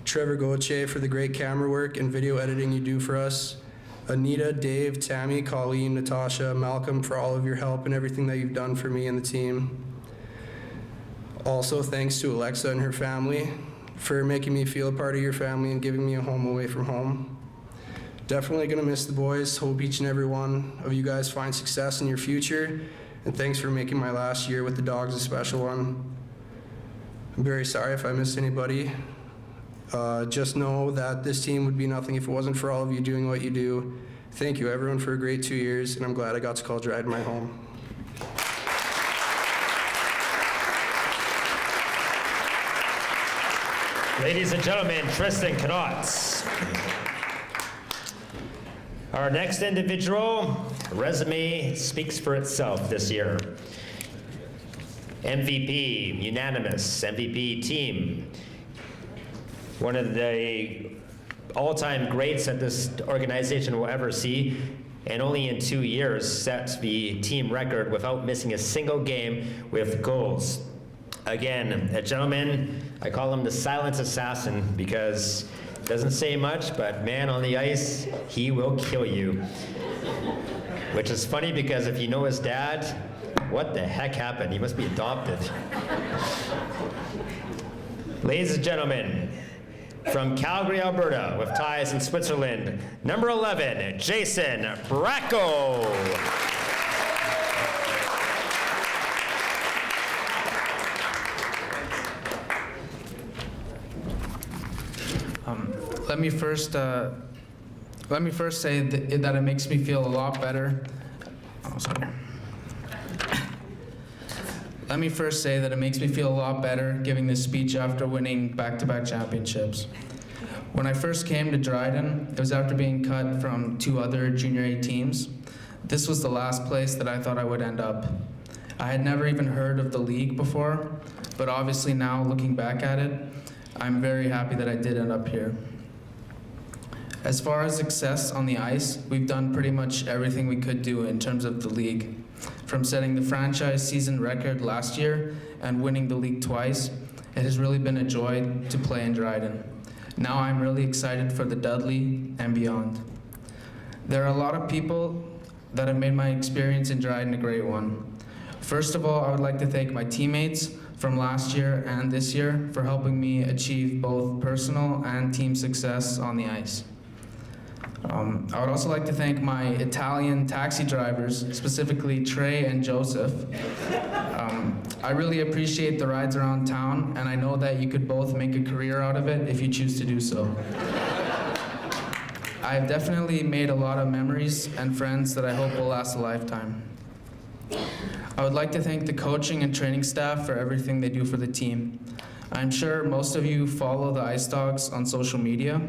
Trevor Gauthier for the great camera work and video editing you do for us. Anita, Dave, Tammy, Colleen, Natasha, Malcolm for all of your help and everything that you've done for me and the team. Also, thanks to Alexa and her family for making me feel a part of your family and giving me a home away from home. Definitely gonna miss the boys. Hope each and every one of you guys find success in your future. And thanks for making my last year with the Dogs a special one. I'm very sorry if I missed anybody. Just know that this team would be nothing if it wasn't for all of you doing what you do. Thank you everyone for a great 2 years, and I'm glad I got to call Dryden my home. Ladies and gentlemen, Tristan Knotts. Our next individual, resume speaks for itself this year. MVP, unanimous, MVP team. One of the all-time greats that this organization will ever see, and only in 2 years set the team record without missing a single game with goals. Again, a gentleman, I call him the silent assassin because he doesn't say much, but man on the ice, he will kill you. Which is funny because if you know his dad, what the heck happened? He must be adopted. Ladies and gentlemen, from Calgary, Alberta, with ties in Switzerland, number 11, Jason Braco. Let me first say that it makes me feel a lot better. Oh, sorry. Let me first say that it makes me feel a lot better giving this speech after winning back-to-back championships. When I first came to Dryden, it was after being cut from 2 other junior A teams. This was the last place that I thought I would end up. I had never even heard of the league before, but obviously now looking back at it, I'm very happy that I did end up here. As far as success on the ice, we've done pretty much everything we could do in terms of the league. From setting the franchise season record last year and winning the league twice, it has really been a joy to play in Dryden. Now I'm really excited for the Dudley and beyond. There are a lot of people that have made my experience in Dryden a great one. First of all, I would like to thank my teammates from last year and this year for helping me achieve both personal and team success on the ice. I would also like to thank my Italian taxi drivers, specifically Trey and Joseph. I really appreciate the rides around town, and I know that you could both make a career out of it if you choose to do so. I've definitely made a lot of memories and friends that I hope will last a lifetime. I would like to thank the coaching and training staff for everything they do for the team. I'm sure most of you follow the Ice Dogs on social media.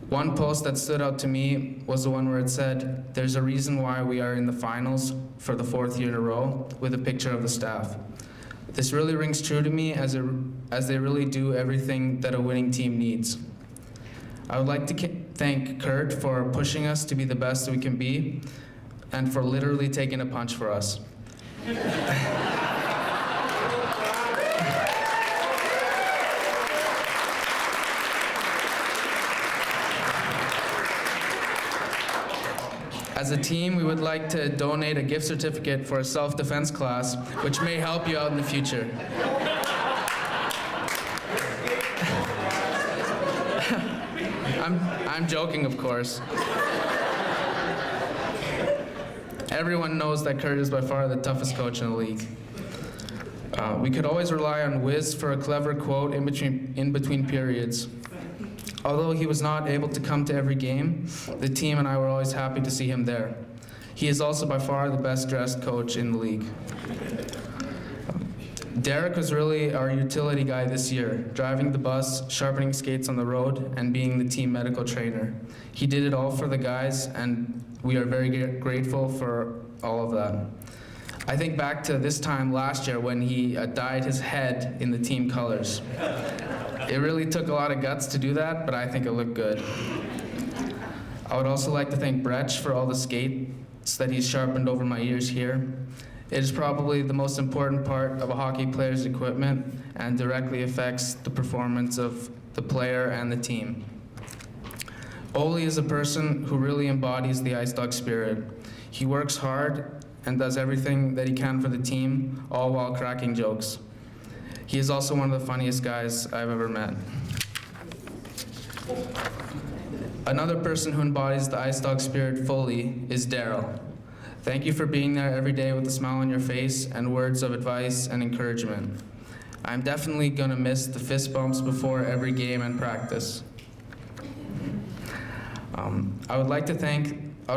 One post that stood out to me was the one where it said, "There's a reason why we are in the finals for the 4th year in a row," with a picture of the staff. This really rings true to me as they really do everything that a winning team needs. I would like to thank Kurt for pushing us to be the best that we can be and for literally taking a punch for us. As a team, we would like to donate a gift certificate for a self-defense class, which may help you out in the future. I'm joking, of course. Everyone knows that Kurt is by far the toughest coach in the league. We could always rely on Wiz for a clever quote in between periods. Although he was not able to come to every game, the team and I were always happy to see him there. He is also by far the best dressed coach in the league. Derek was really our utility guy this year, driving the bus, sharpening skates on the road, and being the team medical trainer. He did it all for the guys, and we are very grateful for all of that. I think back to this time last year when he dyed his head in the team colors. It really took a lot of guts to do that, but I think it looked good. I would also like to thank Bretch for all the skates that he's sharpened over my years here. It is probably the most important part of a hockey player's equipment and directly affects the performance of the player and the team. Ole is a person who really embodies the Ice Dog spirit. He works hard and does everything that he can for the team, all while cracking jokes. He is also one of the funniest guys I've ever met. Another person who embodies the Ice Dog spirit fully is Daryl. Thank you for being there every day with a smile on your face and words of advice and encouragement. I'm definitely gonna miss the fist bumps before every game and practice. I would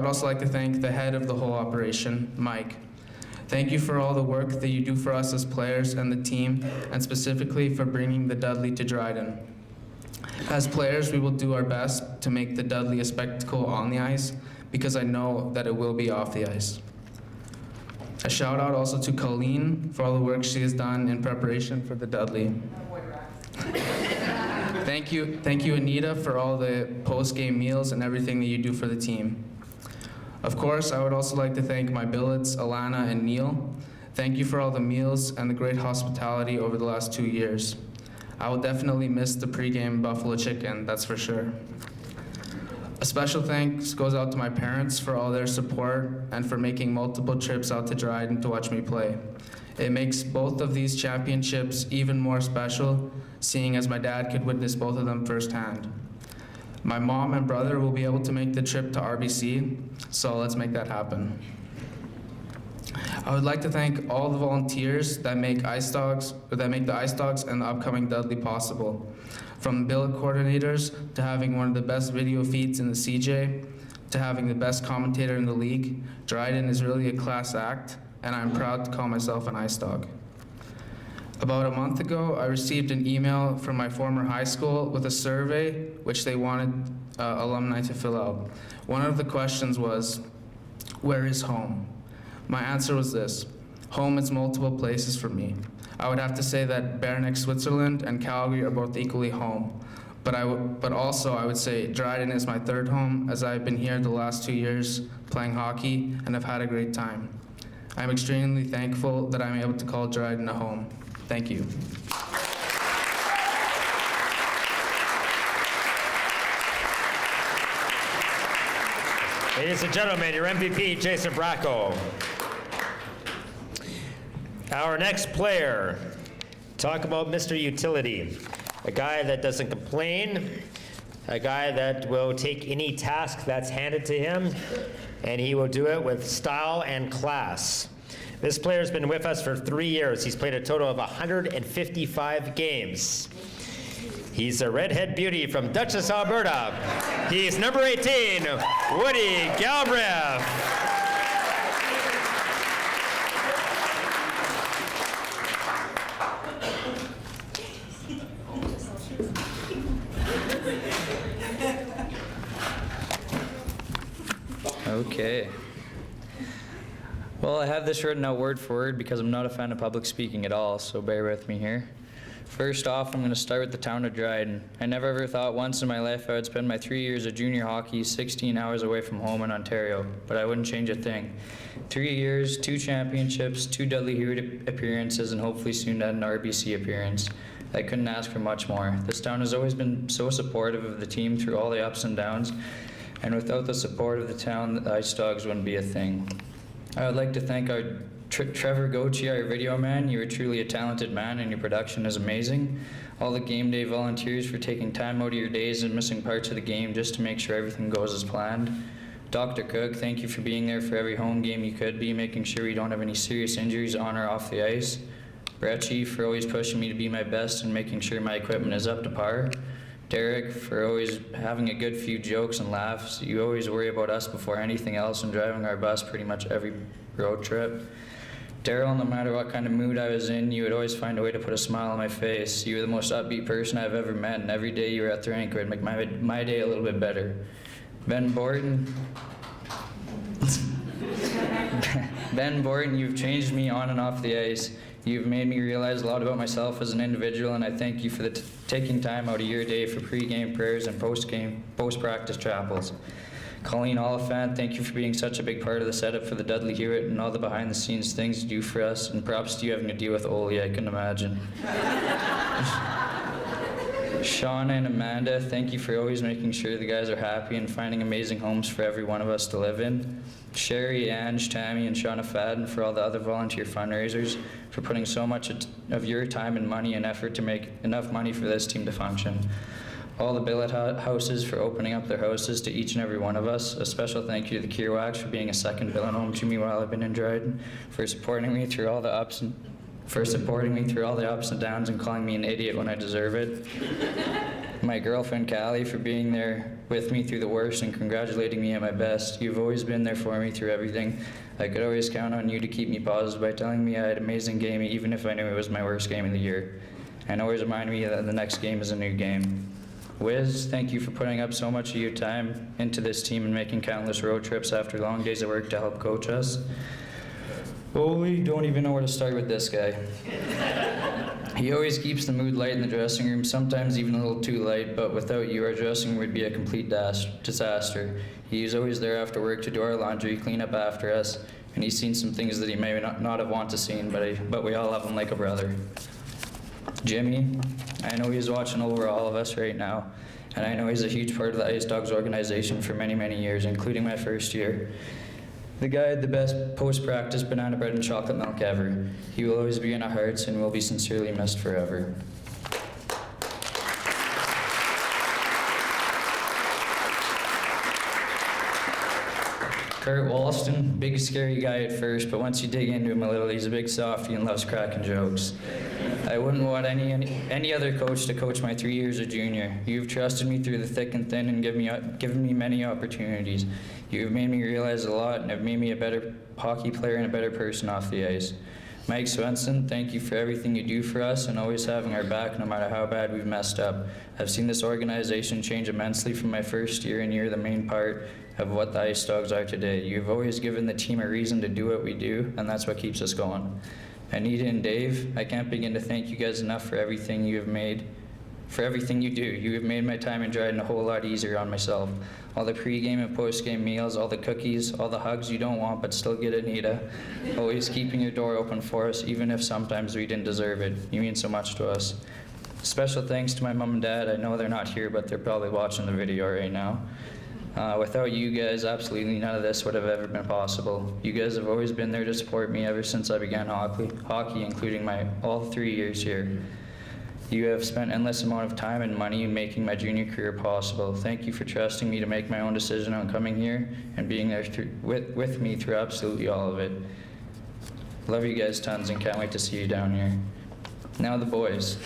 also like to thank the head of the whole operation, Mike. Thank you for all the work that you do for us as players and the team, and specifically for bringing the Dudley to Dryden. As players, we will do our best to make the Dudley a spectacle on the ice, because I know that it will be off the ice. A shout out also to Colleen for all the work she has done in preparation for the Dudley. Thank you Anita for all the post-game meals and everything that you do for the team. Of course, I would also like to thank my billets, Alana and Neil. Thank you for all the meals and the great hospitality over the last 2 years. I will definitely miss the pregame buffalo chicken, that's for sure. A special thanks goes out to my parents for all their support and for making multiple trips out to Dryden to watch me play. It makes both of these championships even more special, seeing as my dad could witness both of them firsthand. My mom and brother will be able to make the trip to RBC, so let's make that happen. I would like to thank all the volunteers that make the Ice Dogs and the upcoming Dudley possible. From billet coordinators to having one of the best video feeds in the CJ to having the best commentator in the league, Dryden is really a class act, and I'm proud to call myself an Ice Dog. About a month ago, I received an email from my former high school with a survey which they wanted alumni to fill out. One of the questions was, where is home? My answer was this: home is multiple places for me. I would have to say that Berneck, Switzerland and Calgary are both equally home. But also I would say Dryden is my third home, as I've been here the last 2 years playing hockey and have had a great time. I'm extremely thankful that I'm able to call Dryden a home. Thank you. Ladies and gentlemen, your MVP, Jason Braco. Our next player, talk about Mr. Utility. A guy that doesn't complain, a guy that will take any task that's handed to him, and he will do it with style and class. This player's been with us for 3 years. He's played a total of 155 games. He's a redhead beauty from Dutchess, Alberta. He's number 18, Woody Galbraith. Okay. Well, I have this written out word for word because I'm not a fan of public speaking at all, so bear with me here. First off, I'm going to start with the town of Dryden. I never ever thought once in my life I would spend my 3 years of junior hockey 16 hours away from home in Ontario, but I wouldn't change a thing. 3 years, 2 championships, 2 Dudley Hero appearances, and hopefully soon an RBC appearance. I couldn't ask for much more. This town has always been so supportive of the team through all the ups and downs, and without the support of the town, the Ice Dogs wouldn't be a thing. I would like to thank our Trevor Gochi, our video man. You are truly a talented man and your production is amazing. All the game day volunteers for taking time out of your days and missing parts of the game just to make sure everything goes as planned. Dr. Cook, thank you for being there for every home game you could be, making sure we don't have any serious injuries on or off the ice. Brecci for always pushing me to be my best and making sure my equipment is up to par. Derek for always having a good few jokes and laughs. You always worry about us before anything else and driving our bus pretty much every road trip. Daryl, no matter what kind of mood I was in, you would always find a way to put a smile on my face. You were the most upbeat person I've ever met, and every day you were at the rink would make my day a little bit better. Ben Borton, you've changed me on and off the ice. You've made me realize a lot about myself as an individual, and I thank you for taking time out of your day for pre-game prayers and post-practice chapels. Colleen Oliphant, thank you for being such a big part of the setup for the Dudley Hewitt and all the behind-the-scenes things you do for us, and props to you having to deal with Oli, I couldn't imagine. Shauna and Amanda, thank you for always making sure the guys are happy and finding amazing homes for every one of us to live in. Sherry, Ange, Tammy, and Shauna Fadden for all the other volunteer fundraisers, for putting so much of your time and money and effort to make enough money for this team to function. All the billet houses for opening up their houses to each and every one of us. A special thank you to the Kearwax for being a second billet home to me while I've been in Dryden, for supporting me through all the ups and downs and calling me an idiot when I deserve it. My girlfriend Callie for being there with me through the worst and congratulating me at my best. You've always been there for me through everything. I could always count on you to keep me positive by telling me I had an amazing game even if I knew it was my worst game of the year. And always remind me that the next game is a new game. Wiz, thank you for putting up so much of your time into this team and making countless road trips after long days of work to help coach us. Holy, don't even know where to start with this guy. He always keeps the mood light in the dressing room, sometimes even a little too light, but without you, our dressing room would be a complete disaster. He's always there after work to do our laundry, clean up after us, and he's seen some things that he may not have wanted to see, but we all love him like a brother. Jimmy, I know he's watching over all of us right now, and I know he's a huge part of the Ice Dogs organization for many, many years, including my first year. The guy had the best post-practice banana bread and chocolate milk ever. He will always be in our hearts and will be sincerely missed forever. Kurt Walston, big scary guy at first, but once you dig into him a little, he's a big softie and loves cracking jokes. I wouldn't want any other coach to coach my 3 years of junior. You've trusted me through the thick and thin and given me many opportunities. You've made me realize a lot and have made me a better hockey player and a better person off the ice. Mike Swenson, thank you for everything you do for us and always having our back no matter how bad we've messed up. I've seen this organization change immensely from my first year, and you're the main part of what the Ice Dogs are today. You've always given the team a reason to do what we do, and that's what keeps us going. Anita and Dave, I can't begin to thank you guys enough for everything you have made, for everything you do. You have made my time in Dryden a whole lot easier on myself. All the pre-game and post-game meals, all the cookies, all the hugs you don't want but still get Anita. Always keeping your door open for us, even if sometimes we didn't deserve it. You mean so much to us. Special thanks to my mom and dad. I know they're not here, but they're probably watching the video right now. Without you guys, absolutely none of this would have ever been possible. You guys have always been there to support me ever since I began hockey, including my all 3 years here. You have spent endless amount of time and money in making my junior career possible. Thank you for trusting me to make my own decision on coming here and being there with me through absolutely all of it. Love you guys tons and can't wait to see you down here. Now the boys.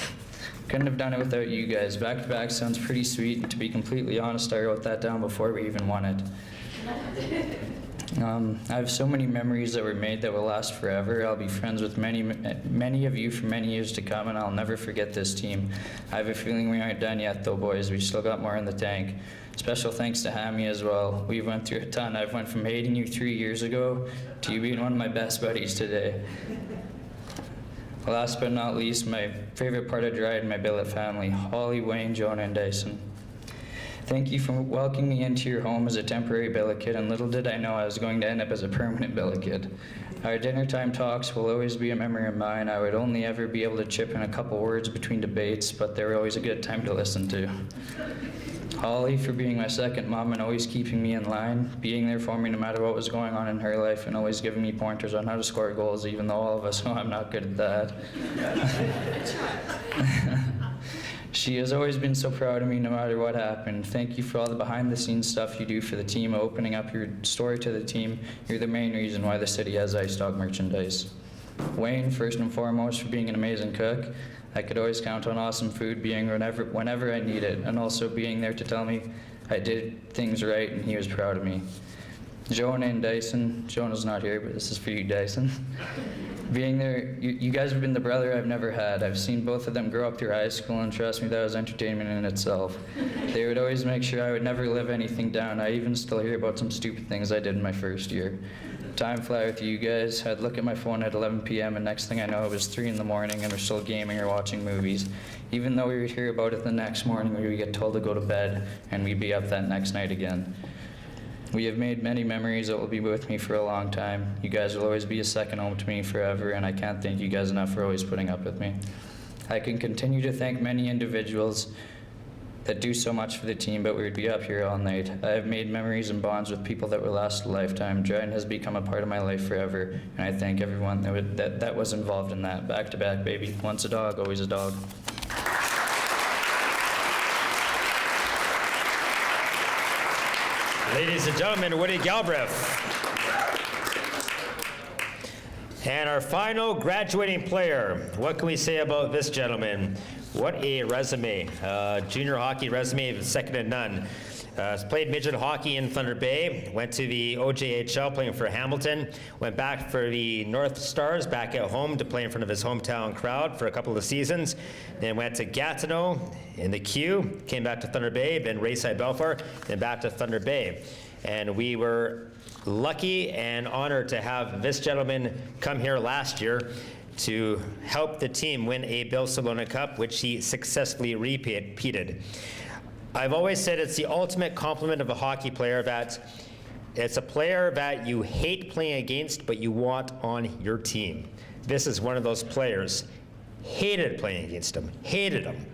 Couldn't have done it without you guys. Back-to-back sounds pretty sweet, and to be completely honest, I wrote that down before we even won it. I have so many memories that were made that will last forever. I'll be friends with many of you for many years to come, and I'll never forget this team. I have a feeling we aren't done yet, though, boys. We've still got more in the tank. Special thanks to Hammy as well. We went through a ton. I've went from hating you 3 years ago to you being one of my best buddies today. Last but not least, my favorite part of Dryden, my billet family, Holly, Wayne, Jonah, and Dyson. Thank you for welcoming me into your home as a temporary billet kid, and little did I know I was going to end up as a permanent billet kid. Our dinner time talks will always be a memory of mine. I would only ever be able to chip in a couple words between debates, but they were always a good time to listen to. Holly for being my second mom and always keeping me in line, being there for me no matter what was going on in her life, and always giving me pointers on how to score goals, even though all of us know I'm not good at that. She has always been so proud of me no matter what happened. Thank you for all the behind-the-scenes stuff you do for the team, opening up your story to the team. You're the main reason why the city has Ice Dog merchandise. Wayne, first and foremost, for being an amazing cook. I could always count on awesome food being whenever I need it, and also being there to tell me I did things right and he was proud of me. Jonah and Dyson, Jonah's not here, but this is for you, Dyson. Being there, you guys have been the brother I've never had. I've seen both of them grow up through high school, and trust me, that was entertainment in itself. They would always make sure I would never live anything down. I even still hear about some stupid things I did in my first year. Time fly with you guys. I'd look at my phone at 11 p.m. and next thing I know it was 3 in the morning and we're still gaming or watching movies. Even though we would hear about it the next morning, we would get told to go to bed and we'd be up that next night again. We have made many memories that will be with me for a long time. You guys will always be a second home to me forever, and I can't thank you guys enough for always putting up with me. I can continue to thank many individuals that do so much for the team, but we would be up here all night. I have made memories and bonds with people that will last a lifetime. Dryden has become a part of my life forever, and I thank everyone that was involved in that. Back to back, baby. Once a dog, always a dog. Ladies and gentlemen, Woody Galbraith. And our final graduating player. What can we say about this gentleman? What a resume. Junior hockey resume, second to none. Played midget hockey in Thunder Bay, went to the OJHL playing for Hamilton, went back for the North Stars back at home to play in front of his hometown crowd for a couple of seasons, then went to Gatineau in the Q, came back to Thunder Bay, then Rayside Belfort, then back to Thunder Bay. And we were lucky and honored to have this gentleman come here last year to help the team win a Bill Salona Cup, which he successfully repeated. I've always said it's the ultimate compliment of a hockey player that it's a player that you hate playing against, but you want on your team. This is one of those players. Hated playing against him, hated him.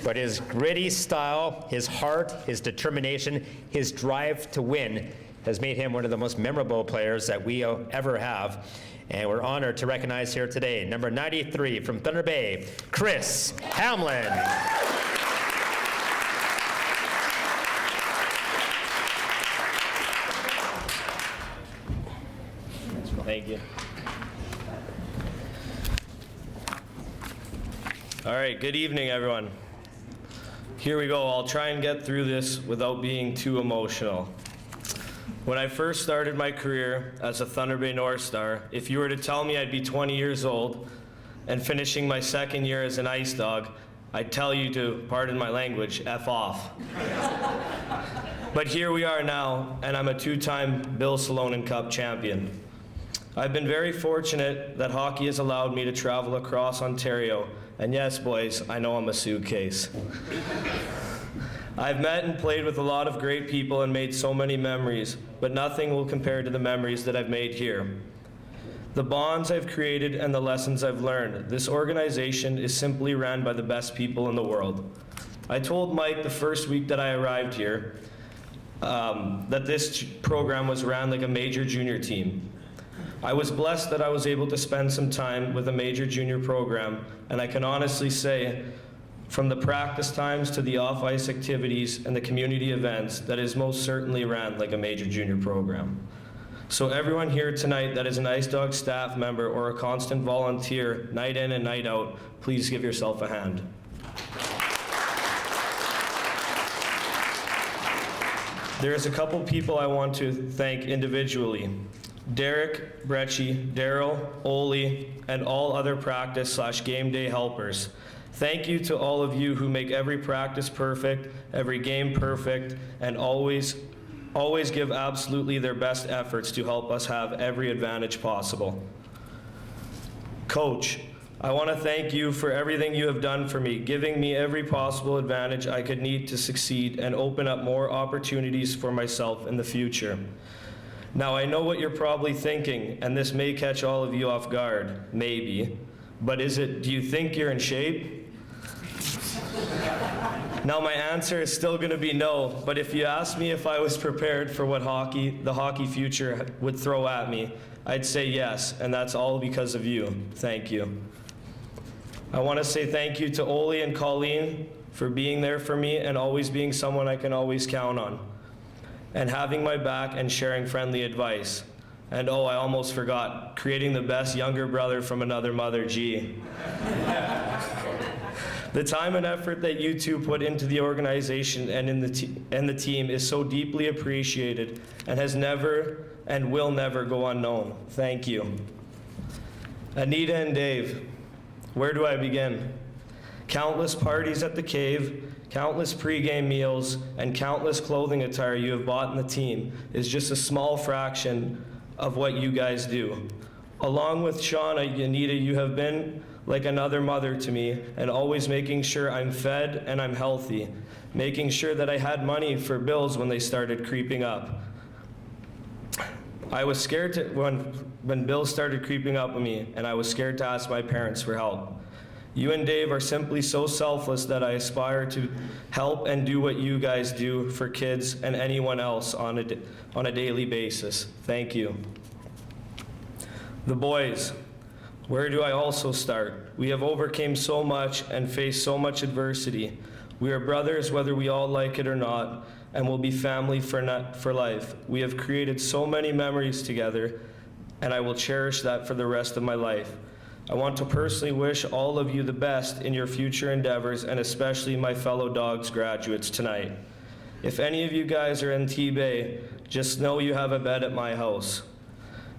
But his gritty style, his heart, his determination, his drive to win has made him one of the most memorable players that we ever have. And we're honored to recognize here today, number 93 from Thunder Bay, Chris Hamlin. Thank you. All right, good evening, everyone. Here we go. I'll try and get through this without being too emotional. When I first started my career as a Thunder Bay North Star, if you were to tell me I'd be 20 years old and finishing my second year as an Ice Dog, I'd tell you to, pardon my language, F off. But here we are now, and I'm a two-time Bill Salonen Cup champion. I've been very fortunate that hockey has allowed me to travel across Ontario, and yes, boys, I know I'm a suitcase. I've met and played with a lot of great people and made so many memories, but nothing will compare to the memories that I've made here. The bonds I've created and the lessons I've learned. This organization is simply ran by the best people in the world. I told Mike the first week that I arrived here that this program was ran like a major junior team. I was blessed that I was able to spend some time with a major junior program, and I can honestly say, from the practice times to the off-ice activities and the community events, that is most certainly ran like a major junior program. So everyone here tonight that is an Ice Dog staff member or a constant volunteer, night in and night out, please give yourself a hand. There's a couple people I want to thank individually. Derek, Brecci, Daryl, Oli, and all other practice/game day helpers. Thank you to all of you who make every practice perfect, every game perfect, and always give absolutely their best efforts to help us have every advantage possible. Coach, I want to thank you for everything you have done for me, giving me every possible advantage I could need to succeed and open up more opportunities for myself in the future. Now, I know what you're probably thinking, and this may catch all of you off guard, maybe, but do you think you're in shape? Now, my answer is still going to be no, but if you asked me if I was prepared for what the hockey future would throw at me, I'd say yes, and that's all because of you. Thank you. I want to say thank you to Oli and Colleen for being there for me and always being someone I can always count on, and having my back and sharing friendly advice. And oh, I almost forgot, creating the best younger brother from another mother, G. The time and effort that you two put into the organization and in the team is so deeply appreciated and has never and will never go unknown. Thank you. Anita and Dave, where do I begin? Countless parties at the cave, countless pregame meals, and countless clothing attire you have bought in the team is just a small fraction of what you guys do. Along with Shauna, Anita, you have been like another mother to me, and always making sure I'm fed and I'm healthy, making sure that I had money for bills when they started creeping up. I was scared when bills started creeping up on me, and I was scared to ask my parents for help. You and Dave are simply so selfless that I aspire to help and do what you guys do for kids and anyone else on a daily basis. Thank you. The boys, where do I also start? We have overcame so much and faced so much adversity. We are brothers whether we all like it or not, and will be family for life. We have created so many memories together, and I will cherish that for the rest of my life. I want to personally wish all of you the best in your future endeavors, and especially my fellow Dogs graduates tonight. If any of you guys are in T-Bay, just know you have a bed at my house.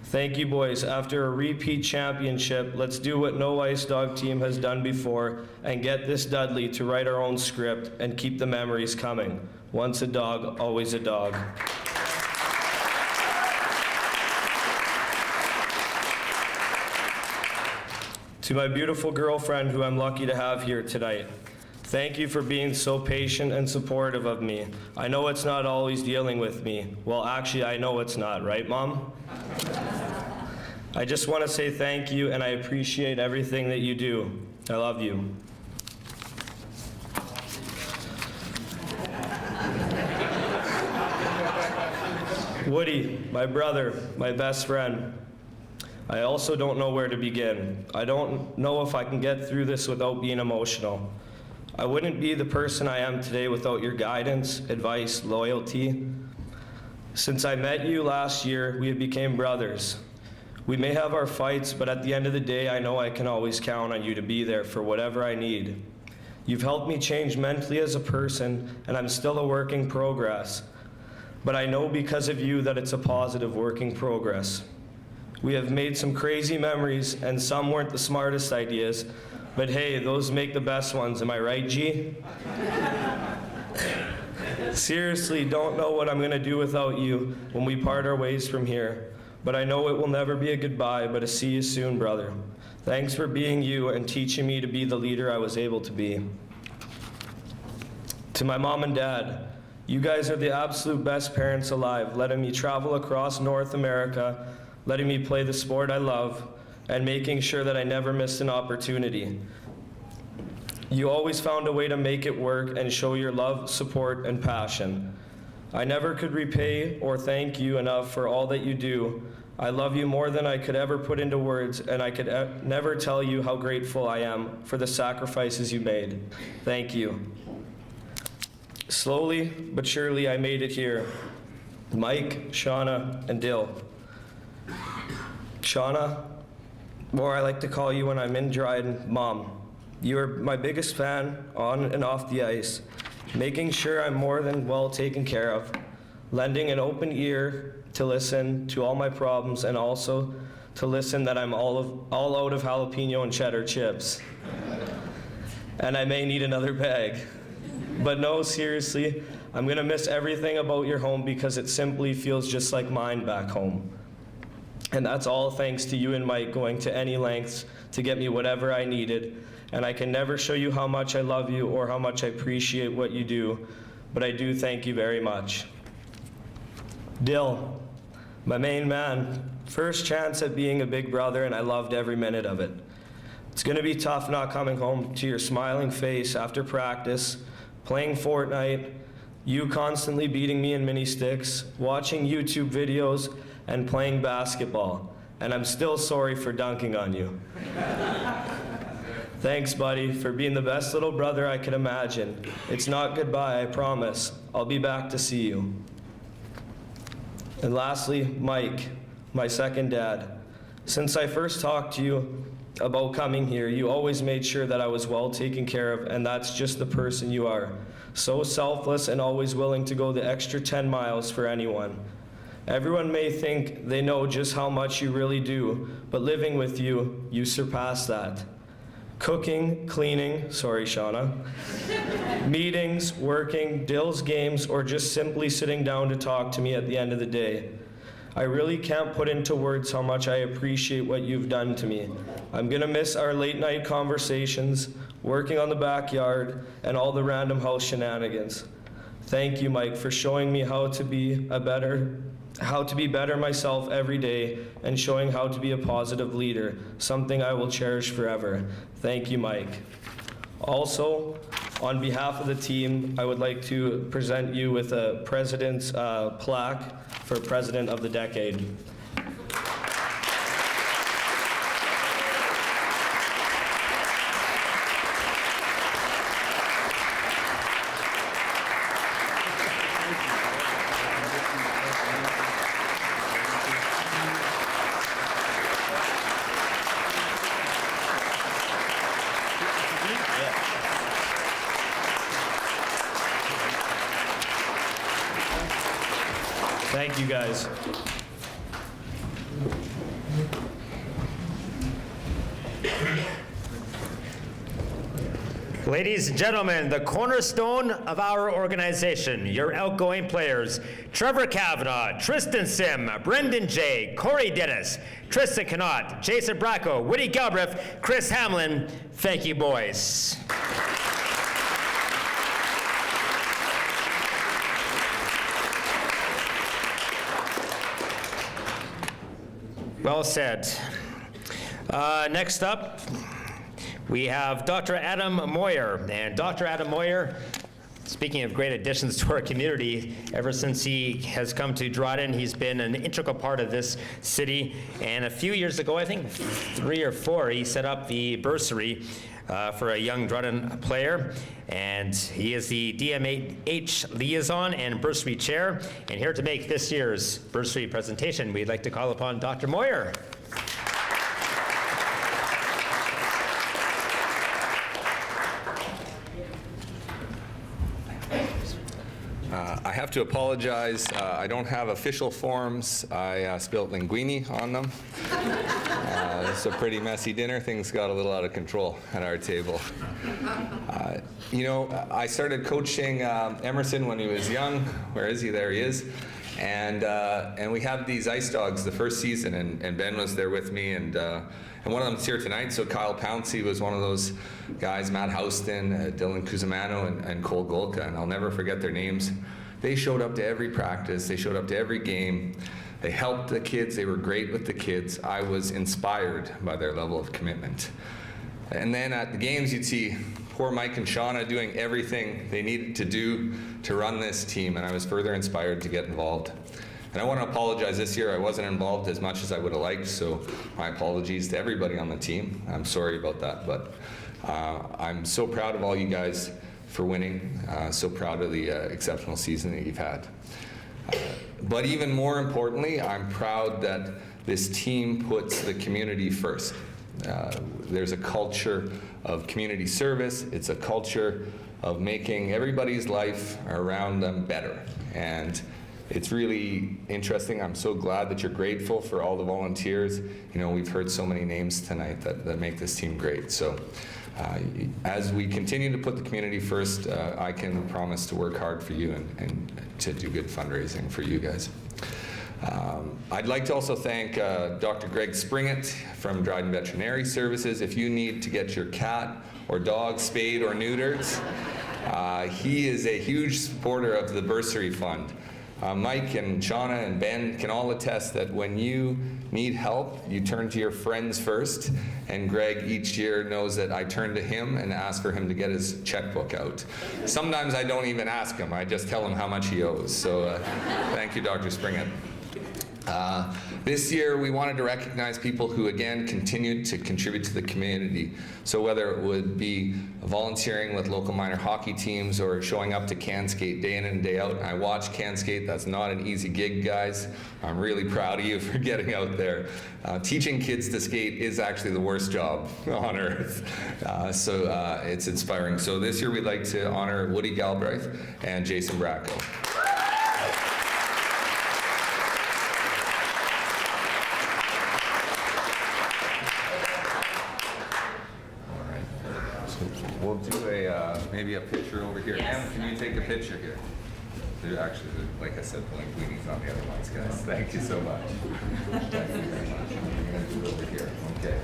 Thank you, boys. After a repeat championship, let's do what no Ice Dog team has done before and get this Dudley to write our own script and keep the memories coming. Once a dog, always a dog. To my beautiful girlfriend, who I'm lucky to have here tonight, thank you for being so patient and supportive of me. I know it's not always dealing with me. Well, actually, I know it's not, right, Mom? I just want to say thank you, and I appreciate everything that you do. I love you. Woody, my brother, my best friend. I also don't know where to begin. I don't know if I can get through this without being emotional. I wouldn't be the person I am today without your guidance, advice, loyalty. Since I met you last year, we have become brothers. We may have our fights, but at the end of the day, I know I can always count on you to be there for whatever I need. You've helped me change mentally as a person, and I'm still a work in progress. But I know because of you that it's a positive work in progress. We have made some crazy memories, and some weren't the smartest ideas, but hey, those make the best ones. Am I right, G? Seriously, don't know what I'm going to do without you when we part our ways from here. But I know it will never be a goodbye, but a see you soon, brother. Thanks for being you and teaching me to be the leader I was able to be. To my mom and dad, you guys are the absolute best parents alive, letting me travel across North America, letting me play the sport I love, and making sure that I never missed an opportunity. You always found a way to make it work and show your love, support, and passion. I never could repay or thank you enough for all that you do. I love you more than I could ever put into words, and I could never tell you how grateful I am for the sacrifices you made. Thank you. Slowly but surely, I made it here. Mike, Shauna, and Dill. Shauna, or I like to call you when I'm in Dryden, Mom. You are my biggest fan on and off the ice, making sure I'm more than well taken care of, lending an open ear to listen to all my problems, and also to listen that I'm all out of jalapeno and cheddar chips. And I may need another bag. But no, seriously, I'm gonna miss everything about your home because it simply feels just like mine back home. And that's all thanks to you and Mike going to any lengths to get me whatever I needed. And I can never show you how much I love you or how much I appreciate what you do, but I do thank you very much. Dill, my main man, first chance at being a big brother, and I loved every minute of it. It's gonna be tough not coming home to your smiling face after practice, playing Fortnite, you constantly beating me in mini sticks, watching YouTube videos, and playing basketball. And I'm still sorry for dunking on you. Thanks, buddy, for being the best little brother I could imagine. It's not goodbye, I promise. I'll be back to see you. And lastly, Mike, my second dad. Since I first talked to you about coming here, you always made sure that I was well taken care of, and that's just the person you are. So selfless and always willing to go the extra 10 miles for anyone. Everyone may think they know just how much you really do, but living with you, you surpass that. Cooking, cleaning, sorry Shauna, meetings, working, Dill's games, or just simply sitting down to talk to me at the end of the day. I really can't put into words how much I appreciate what you've done to me. I'm gonna miss our late night conversations, working on the backyard, and all the random house shenanigans. Thank you, Mike, for showing me how to be better myself every day and showing how to be a positive leader, something I will cherish forever. Thank you, Mike. Also, on behalf of the team, I would like to present you with a President's plaque for President of the Decade. Thank you, guys. Ladies and gentlemen, the cornerstone of our organization, your outgoing players, Trevor Kavanaugh, Tristan Sim, Brendan J., Corey Dennis, Tristan Connaught, Jason Braco, Woody Galbraith, Chris Hamlin. Thank you, boys. Well said. Next up, we have Dr. Adam Moyer. And Dr. Adam Moyer, speaking of great additions to our community, ever since he has come to Dryden, he's been an integral part of this city. And a few years ago, I think 3 or 4, he set up the bursary for a young Dryden player. And he is the DMH liaison and bursary chair. And here to make this year's bursary presentation, we'd like to call upon Dr. Moyer. I have to apologize. I don't have official forms. I spilled linguine on them. It's a pretty messy dinner. Things got a little out of control at our table. You know, I started coaching Emerson when he was young. Where is he? There he is. And we have these Ice Dogs the first season, and Ben was there with me, and one of them's here tonight. So Kyle Pouncey was one of those guys, Matt Houston, Dylan Cusimano, and Cole Golka, and I'll never forget their names. They showed up to every practice. They showed up to every game. They helped the kids. They were great with the kids. I was inspired by their level of commitment. And then at the games, you'd see poor Mike and Shauna doing everything they needed to do to run this team, and I was further inspired to get involved. And I want to apologize this year. I wasn't involved as much as I would have liked, so my apologies to everybody on the team. I'm sorry about that, but I'm so proud of all you guys for winning. So proud of the exceptional season that you've had. But even more importantly, I'm proud that this team puts the community first. There's a culture of community service. It's a culture of making everybody's life around them better. And it's really interesting. I'm so glad that you're grateful for all the volunteers. You know, we've heard so many names tonight that make this team great. So as we continue to put the community first, I can promise to work hard for you and to do good fundraising for you guys. I'd like to also thank Dr. Greg Springett from Dryden Veterinary Services. If you need to get your cat or dog spayed or neutered, he is a huge supporter of the bursary fund. Mike and Shauna and Ben can all attest that when you need help, you turn to your friends first, and Greg each year knows that I turn to him and ask for him to get his checkbook out. Sometimes I don't even ask him, I just tell him how much he owes. So thank you, Dr. Springett. This year, we wanted to recognize people who, again, continued to contribute to the community. So whether it would be volunteering with local minor hockey teams or showing up to Can Skate day in and day out. I watch Can Skate. That's not an easy gig, guys. I'm really proud of you for getting out there. Teaching kids to skate is actually the worst job on earth. So it's inspiring. So this year, we'd like to honor Woody Galbraith and Jason Braco. We'll do maybe a picture over here. Yes. Em, can you take a picture here? Actually, like I said, Linguini's on the other ones, guys. Thank you so much. Thank you very much. We're going to do it over here. Okay.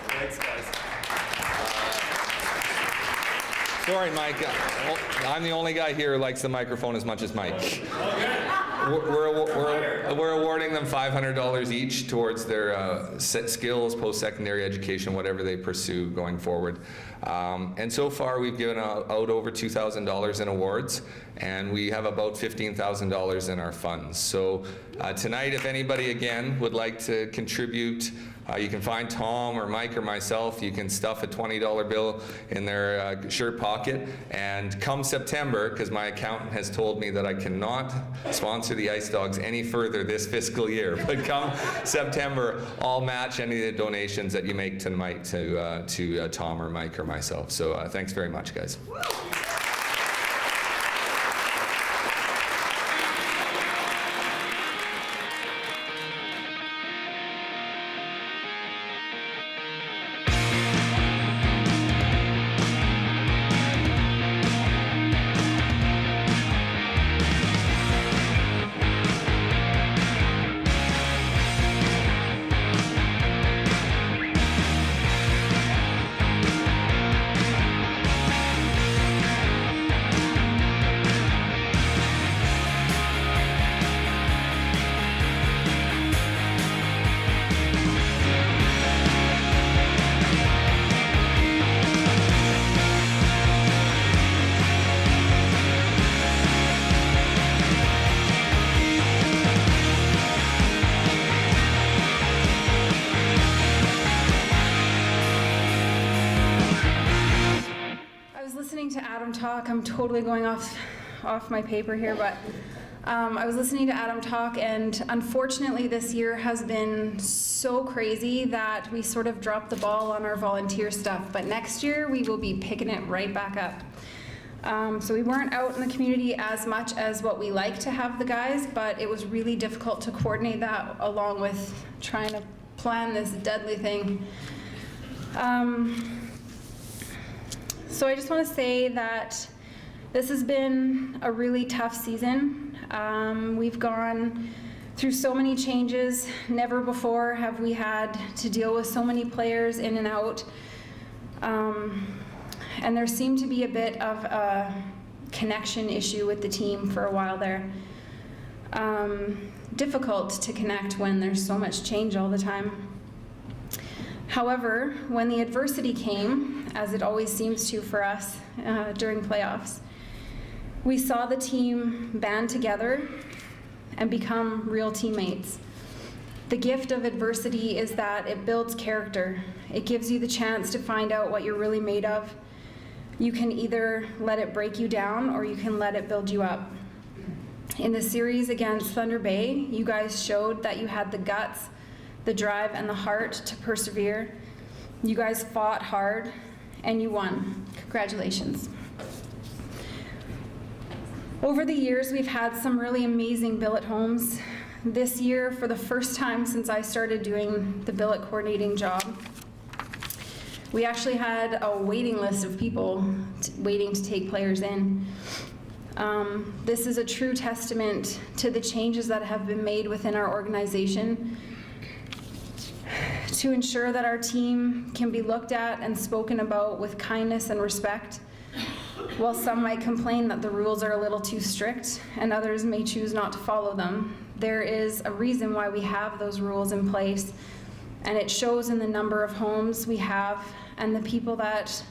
Thanks, guys. Sorry, Mike. I'm the only guy here who likes the microphone as much as Mike. We're awarding them $500 each towards their skills, post-secondary education, whatever they pursue going forward. And so far, we've given out over $2,000 in awards, and we have about $15,000 in our funds. So tonight, if anybody, again, would like to contribute, you can find Tom or Mike or myself. You can stuff a $20 bill in their shirt pocket. And come September, because my accountant has told me that I cannot sponsor the Ice Dogs any further this fiscal year. But come September, I'll match any of the donations that you make tonight to Tom or Mike or myself. So thanks very much, guys. I'm totally going off my paper here, but I was listening to Adam talk, and unfortunately this year has been so crazy that we sort of dropped the ball on our volunteer stuff, but next year we will be picking it right back up. So we weren't out in the community as much as what we like to have the guys, but it was really difficult to coordinate that along with trying to plan this deadly thing. So I just want to say that this has been a really tough season. We've gone through so many changes. Never before have we had to deal with so many players in and out. And there seemed to be a bit of a connection issue with the team for a while there. Difficult to connect when there's so much change all the time. However, when the adversity came, as it always seems to for us during playoffs, we saw the team band together and become real teammates. The gift of adversity is that it builds character. It gives you the chance to find out what you're really made of. You can either let it break you down or you can let it build you up. In the series against Thunder Bay, you guys showed that you had the guts, the drive, and the heart to persevere. You guys fought hard and you won. Congratulations. Over the years, we've had some really amazing billet homes. This year, for the first time since I started doing the billet coordinating job, we actually had a waiting list of people waiting to take players in. This is a true testament to the changes that have been made within our organization to ensure that our team can be looked at and spoken about with kindness and respect. While some might complain that the rules are a little too strict and others may choose not to follow them, there is a reason why we have those rules in place, And it shows in the number of homes we have and the people that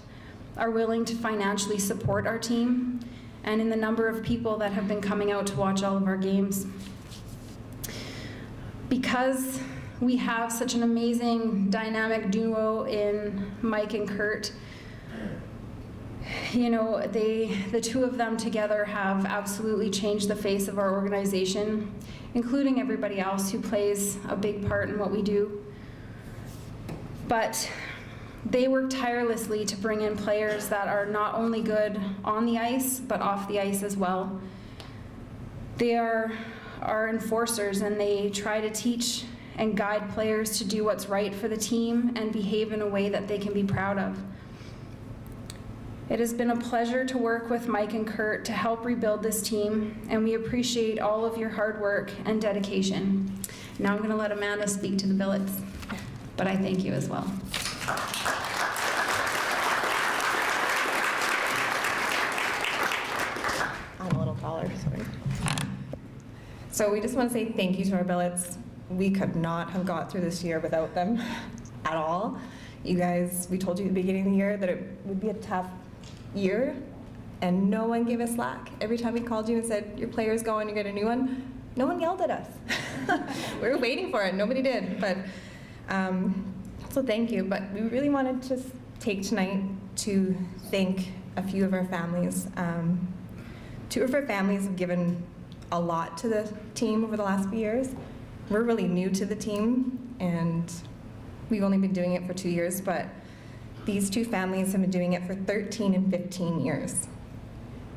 are willing to financially support our team, and in the number of people that have been coming out to watch all of our games. Because we have such an amazing dynamic duo in Mike and Kurt, you know, the two of them together have absolutely changed the face of our organization, including everybody else who plays a big part in what we do. But they work tirelessly to bring in players that are not only good on the ice, but off the ice as well. They are our enforcers, and they try to teach and guide players to do what's right for the team and behave in a way that they can be proud of. It has been a pleasure to work with Mike and Kurt to help rebuild this team, and we appreciate all of your hard work and dedication. Now I'm going to let Amanda speak to the Billets, but I thank you as well. I'm a little taller, sorry. So we just want to say thank you to our Billets. We could not have got through this year without them at all. You guys, we told you at the beginning of the year that it would be a tough year, and no one gave us slack. Every time we called you and said, your player's going, you get a new one, no one yelled at us. We were waiting for it, nobody did, but so thank you. But we really wanted to take tonight to thank a few of our families. Two of our families have given a lot to the team over the last few years. We're really new to the team, and we've only been doing it for 2 years, but these two families have been doing it for 13 and 15 years.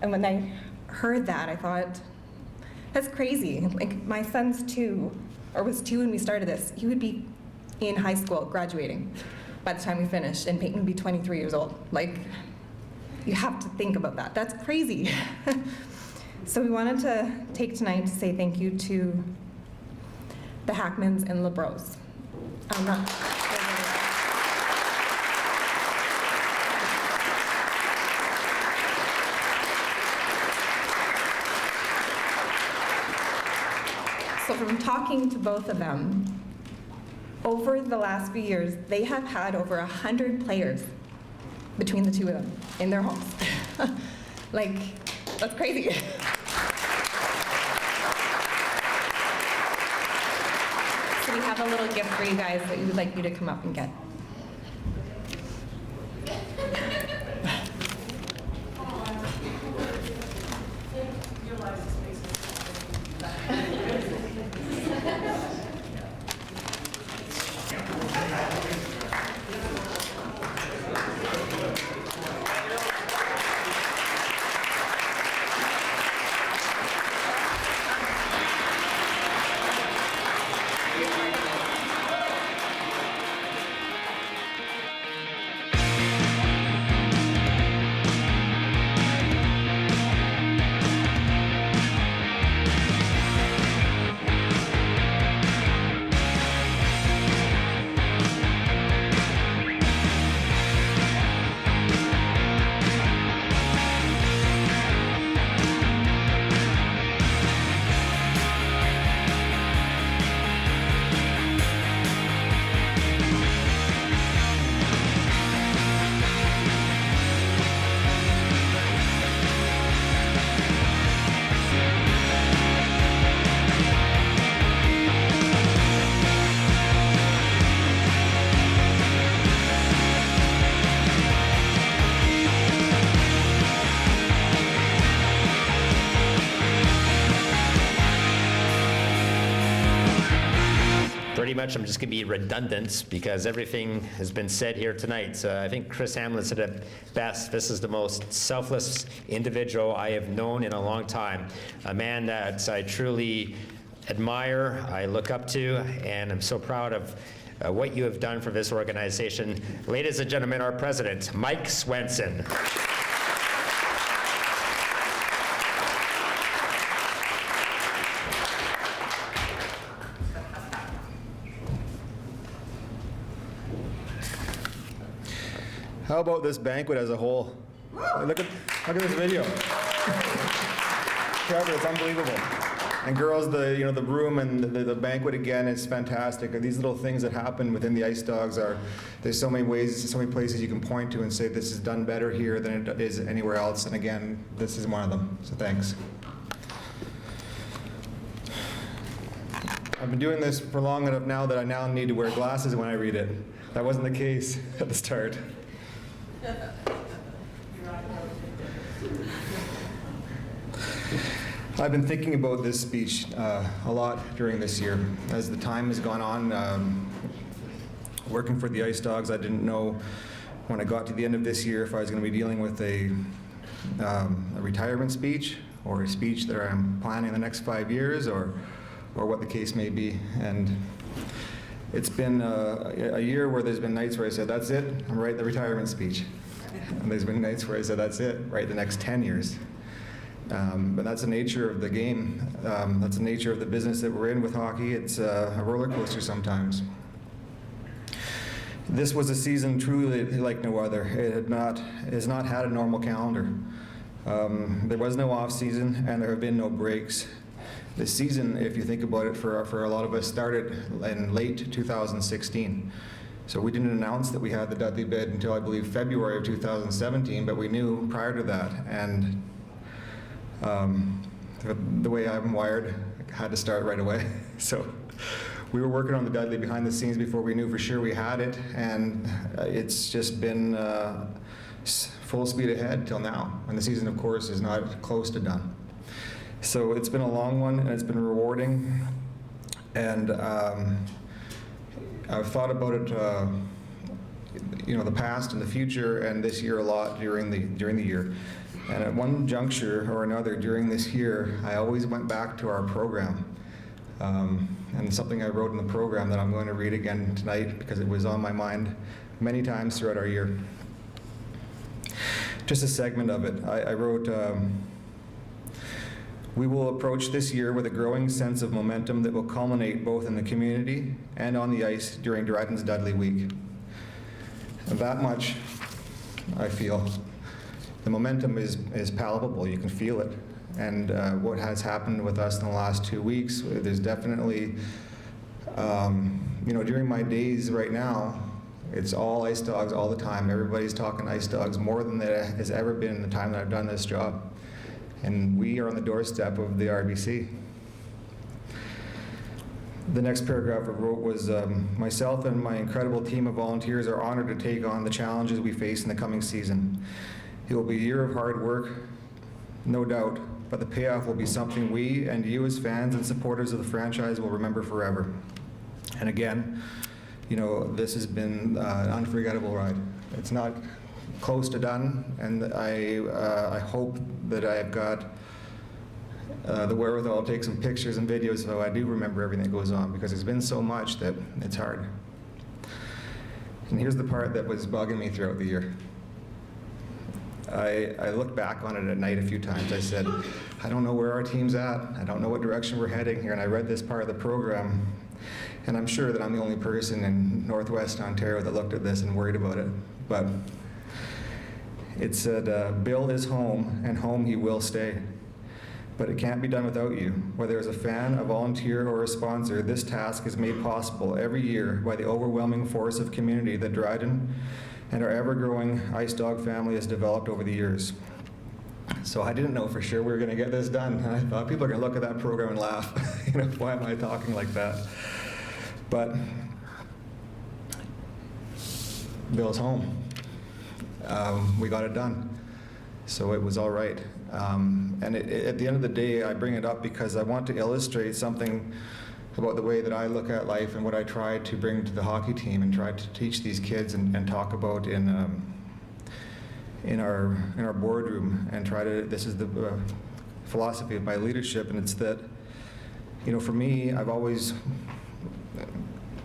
And when I heard that, I thought, that's crazy. Like, my son's 2, or was 2 when we started this. He would be in high school, graduating by the time we finished, and Peyton would be 23 years old. Like, you have to think about that. That's crazy. So we wanted to take tonight to say thank you to the Hackmans and LeBros. So from talking to both of them, over the last few years, they have had over 100 players between the two of them in their homes. Like, that's crazy. So we have a little gift for you guys that we would like you to come up and get. Pretty much, I'm just going to be redundant because everything has been said here tonight. So I think Chris Hamlin said it best. This is the most selfless individual I have known in a long time. A man that I truly admire, I look up to, and I'm so proud of what you have done for this organization. Ladies and gentlemen, our president, Mike Swenson. How about this banquet as a whole? Look at this video. Trevor, it's unbelievable. And girls, the room and the banquet again is fantastic. These little things that happen within the Ice Dogs there's so many ways, so many places you can point to and say this is done better here than it is anywhere else. And again, this is one of them. So thanks. I've been doing this for long enough now that I now need to wear glasses when I read it. That wasn't the case at the start. I've been thinking about this speech a lot during this year. As the time has gone on, working for the Ice Dogs, I didn't know when I got to the end of this year if I was going to be dealing with a retirement speech or a speech that I'm planning the next 5 years or what the case may be. And it's been a year where there's been nights where I said, that's it, I'm writing the retirement speech. And there's been nights where I said, that's it, write the next 10 years. But that's the nature of the game. That's the nature of the business that we're in with hockey. It's a roller coaster sometimes. This was a season truly like no other. It has not had a normal calendar. There was no off season and there have been no breaks. This season, if you think about it, for a lot of us, started in late 2016. So we didn't announce that we had the Dudley bid until I believe February of 2017, but we knew prior to that. And the way I'm wired, I had to start right away. So we were working on the Dudley behind the scenes before we knew for sure we had it, and it's just been full speed ahead till now. And the season, of course, is not close to done. So it's been a long one, and it's been rewarding. And I've thought about it, the past and the future, and this year a lot during the year. And at one juncture or another during this year, I always went back to our program. And something I wrote in the program that I'm going to read again tonight because it was on my mind many times throughout our year. Just a segment of it. I wrote, we will approach this year with a growing sense of momentum that will culminate both in the community and on the ice during Dryden's Dudley Week. And that much, I feel. The momentum is palpable, you can feel it. And what has happened with us in the last 2 weeks, there's definitely, during my days right now, it's all Ice Dogs all the time. Everybody's talking Ice Dogs more than there has ever been in the time that I've done this job. And we are on the doorstep of the RBC. The next paragraph I wrote was, myself and my incredible team of volunteers are honored to take on the challenges we face in the coming season. It will be a year of hard work, no doubt, but the payoff will be something we and you as fans and supporters of the franchise will remember forever. And again, this has been an unforgettable ride. It's not close to done, and I hope that I've got the wherewithal to take some pictures and videos so I do remember everything that goes on, because there's been so much that it's hard. And here's the part that was bugging me throughout the year. I looked back on it at night a few times. I said, I don't know where our team's at. I don't know what direction we're heading here. And I read this part of the program, and I'm sure that I'm the only person in Northwest Ontario that looked at this and worried about it. But it said, Bill is home, and home he will stay. But it can't be done without you. Whether as a fan, a volunteer, or a sponsor, this task is made possible every year by the overwhelming force of community that Dryden and our ever-growing Ice Dog family has developed over the years. So I didn't know for sure we were going to get this done. And I thought people are going to look at that program and laugh. Why am I talking like that? But Bill's home. We got it done. So it was all right. And at the end of the day, I bring it up because I want to illustrate something about the way that I look at life and what I try to bring to the hockey team and try to teach these kids and talk about in our boardroom, and try to, this is the philosophy of my leadership, and it's that, for me, I've always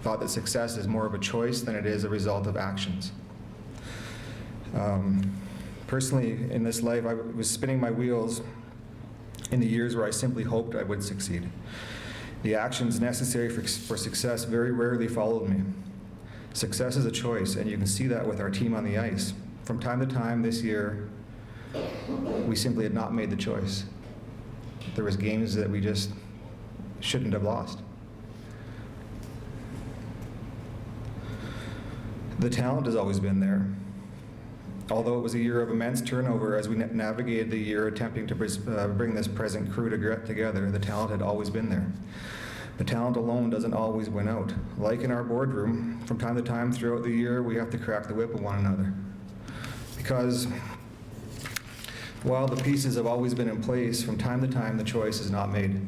thought that success is more of a choice than it is a result of actions. Personally, in this life, I was spinning my wheels in the years where I simply hoped I would succeed. The actions necessary for success very rarely followed me. Success is a choice, and you can see that with our team on the ice. From time to time this year, we simply had not made the choice. There was games that we just shouldn't have lost. The talent has always been there. Although it was a year of immense turnover as we navigated the year attempting to bring this present crew together, the talent had always been there. The talent alone doesn't always win out. Like in our boardroom, from time to time throughout the year, we have to crack the whip of one another. Because while the pieces have always been in place, from time to time the choice is not made.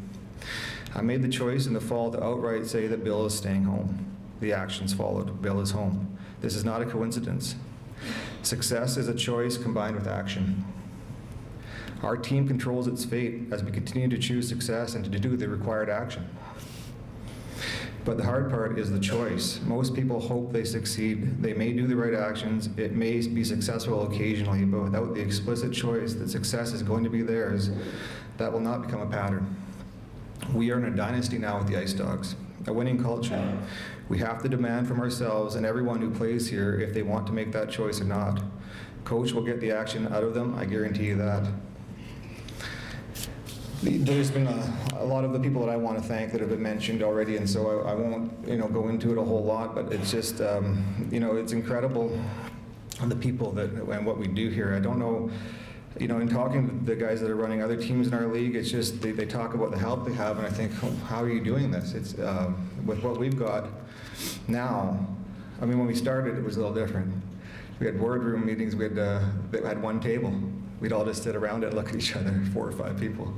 I made the choice in the fall to outright say that Bill is staying home. The actions followed. Bill is home. This is not a coincidence. Success is a choice combined with action. Our team controls its fate as we continue to choose success and to do the required action. But the hard part is the choice. Most people hope they succeed. They may do the right actions. It may be successful occasionally, but without the explicit choice that success is going to be theirs, that will not become a pattern. We are in a dynasty now with the Ice Dogs, a winning culture. We have to demand from ourselves and everyone who plays here if they want to make that choice or not. Coach will get the action out of them, I guarantee you that. There's been a lot of the people that I want to thank that have been mentioned already, and so I won't go into it a whole lot, but it's just, it's incredible the people that and what we do here. I don't know, in talking to the guys that are running other teams in our league, it's just they talk about the help they have, and I think, how are you doing this? It's with what we've got now. I mean, when we started, it was a little different. We had boardroom meetings. We had one table. We'd all just sit around it and look at each other, 4 or 5 people.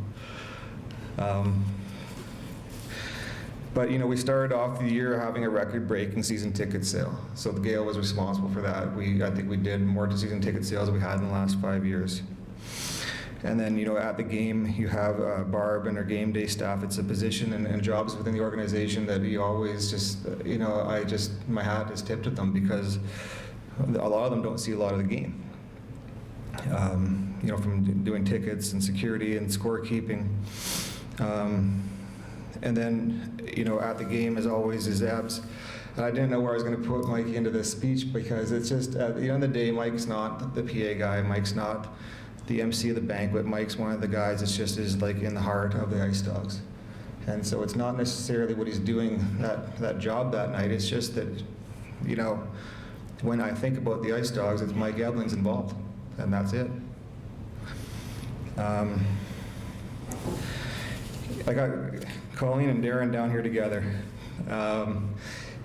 But we started off the year having a record-breaking season ticket sale. So the Gale was responsible for that. I think we did more season ticket sales than we had in the last 5 years. And then, at the game, you have Barb and her game day staff. It's a position and jobs within the organization that you always just, my hat is tipped at them because a lot of them don't see a lot of the game. From doing tickets and security and scorekeeping. And then, at the game, as always, is Abs. And I didn't know where I was going to put Mikey into this speech because it's just, at the end of the day, Mike's not the PA guy. Mike's not the MC of the banquet. Mike's one of the guys that just is like in the heart of the Ice Dogs. And so it's not necessarily what he's doing that job that night. It's just that, when I think about the Ice Dogs, it's Mike Ebling's involved, and that's it. I got Colleen and Darren down here together.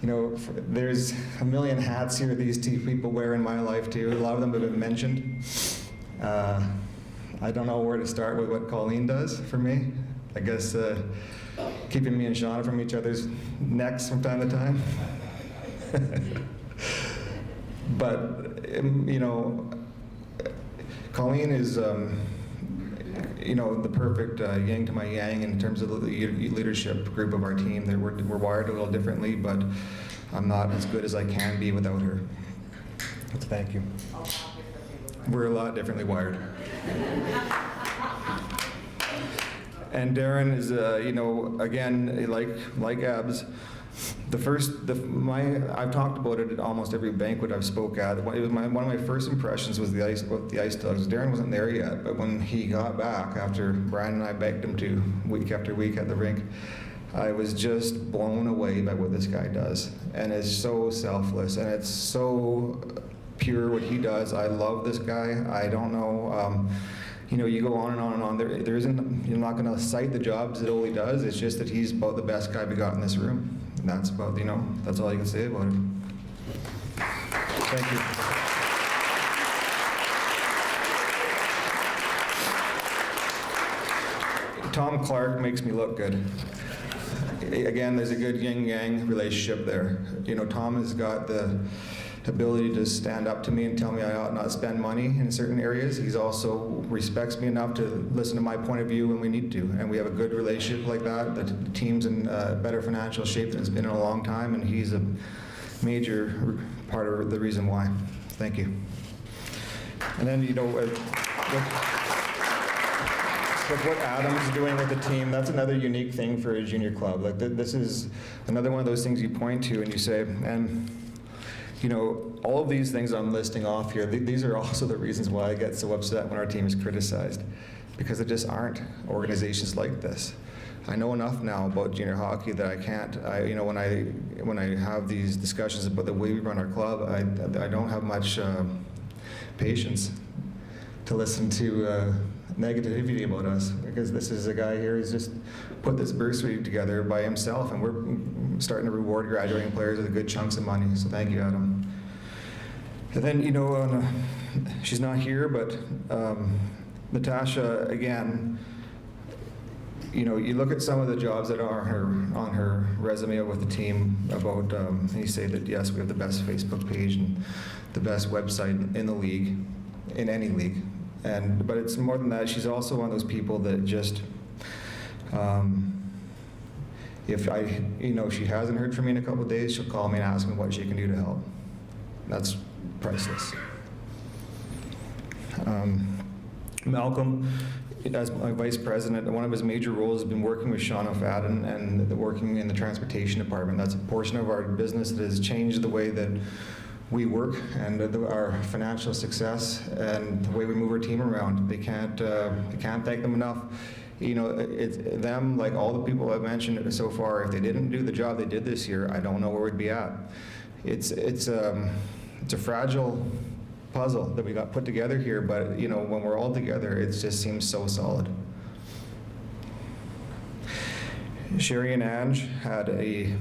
There's a million hats here these two people wear in my life too. A lot of them have been mentioned. I don't know where to start with what Colleen does for me. I guess keeping me and Shauna from each other's necks from time to time. But, Colleen is, the perfect yang to my yang in terms of the leadership group of our team. We're wired a little differently, but I'm not as good as I can be without her. Thank you. We're a lot differently wired. And Darren is, again, like Abs. I've talked about it at almost every banquet I've spoke at. It was one of my first impressions was the Ice Dogs. Darren wasn't there yet, but when he got back after Brian and I begged him to week after week at the rink, I was just blown away by what this guy does. And it's so selfless and it's so pure what he does. I love this guy. I don't know. You go on and on and on. There isn't. You're not going to cite the jobs that Ole does. It's just that he's about the best guy we got in this room. And that's about, that's all you can say about it. Thank you. Tom Clark makes me look good. Again, there's a good yin-yang relationship there. Tom has got the ability to stand up to me and tell me I ought not spend money in certain areas. He's also respects me enough to listen to my point of view when we need to, and we have a good relationship like that. The team's in better financial shape than it's been in a long time, and he's a major part of the reason why. Thank you. And then, with what Adam's doing with the team, that's another unique thing for a junior club. This is another one of those things you point to and you say, and all of these things I'm listing off here, these are also the reasons why I get so upset when our team is criticized, because there just aren't organizations like this. I know enough now about junior hockey that I can't, you know, when I have these discussions about the way we run our club, I don't have much patience to listen to negativity about us, because this is a guy here who's just put this bursary together by himself, and we're starting to reward graduating players with good chunks of money. So thank you, Adam. And then, you know, she's not here, but Natasha, again, you know, you look at some of the jobs that are on her resume with the team about, you say that, yes, we have the best Facebook page and the best website in the league, in any league. But it's more than that. She's also one of those people that just, if she hasn't heard from me in a couple of days, she'll call me and ask me what she can do to help. That's priceless. Malcolm, as my vice president, one of his major roles has been working with Sean O'Fadden and working in the transportation department. That's a portion of our business that has changed the way that we work and our financial success and the way we move our team around. They can't thank them enough. You know, it's them, like all the people I've mentioned so far, if they didn't do the job they did this year, I don't know where we'd be at. It's a fragile puzzle that we got put together here, but you know, when we're all together, it just seems so solid. Sherry and Ange had a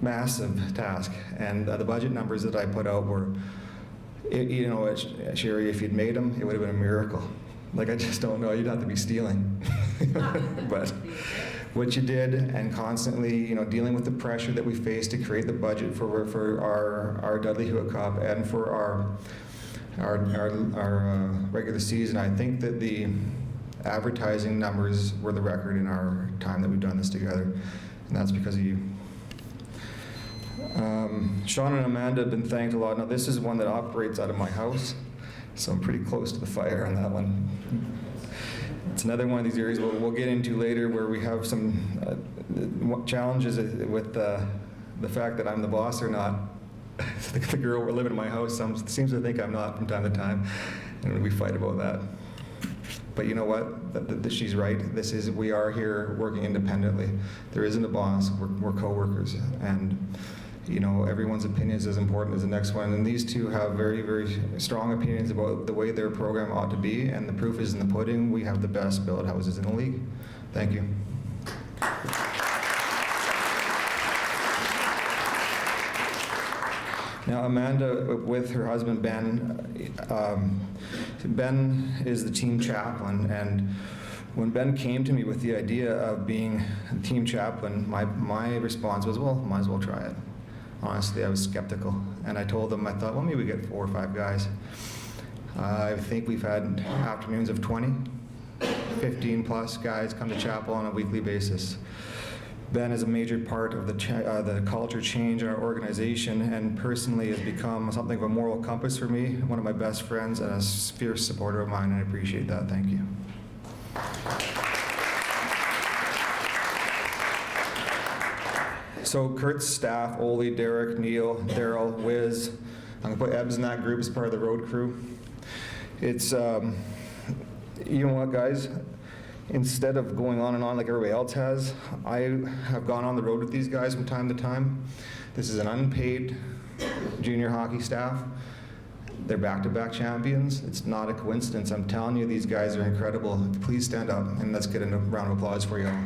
massive task, and the budget numbers that I put out were, you know, Sherry, if you'd made them, it would have been a miracle. Like, I just don't know, you'd have to be stealing. But what you did, and constantly, you know, dealing with the pressure that we faced to create the budget for our Dudley Hewitt Cup and for our regular season, I think that the advertising numbers were the record in our time that we've done this together, and that's because of you. Sean and Amanda have been thanked a lot. Now, this is one that operates out of my house, so I'm pretty close to the fire on that one. It's another one of these areas we'll get into later where we have some challenges with the fact that I'm the boss or not. The girl living in my house seems to think I'm not from time to time, and we fight about that. But you know what? She's right. We are here working independently. There isn't a boss. We're co-workers, and you know, everyone's opinion is as important as the next one. And these two have very, very strong opinions about the way their program ought to be, and the proof is in the pudding. We have the best billet houses in the league. Thank you. Now, Amanda, with her husband, Ben, Ben is the team chaplain, and when Ben came to me with the idea of being team chaplain, my response was, well, might as well try it. Honestly, I was skeptical, and I told them, I thought, well, maybe we get 4 or 5 guys. I think we've had afternoons of 20, 15 plus guys come to chapel on a weekly basis. Ben is a major part of the culture change in our organization, and personally has become something of a moral compass for me, one of my best friends, and a fierce supporter of mine, and I appreciate that. Thank you. So Kurt's staff, Ole, Derek, Neil, Daryl, Wiz, I'm gonna put Ebbs in that group as part of the road crew. It's, you know what, guys? Instead of going on and on like everybody else has, I have gone on the road with these guys from time to time. This is an unpaid junior hockey staff. They're back-to-back champions. It's not a coincidence. I'm telling you, these guys are incredible. Please stand up, and let's get a round of applause for you all.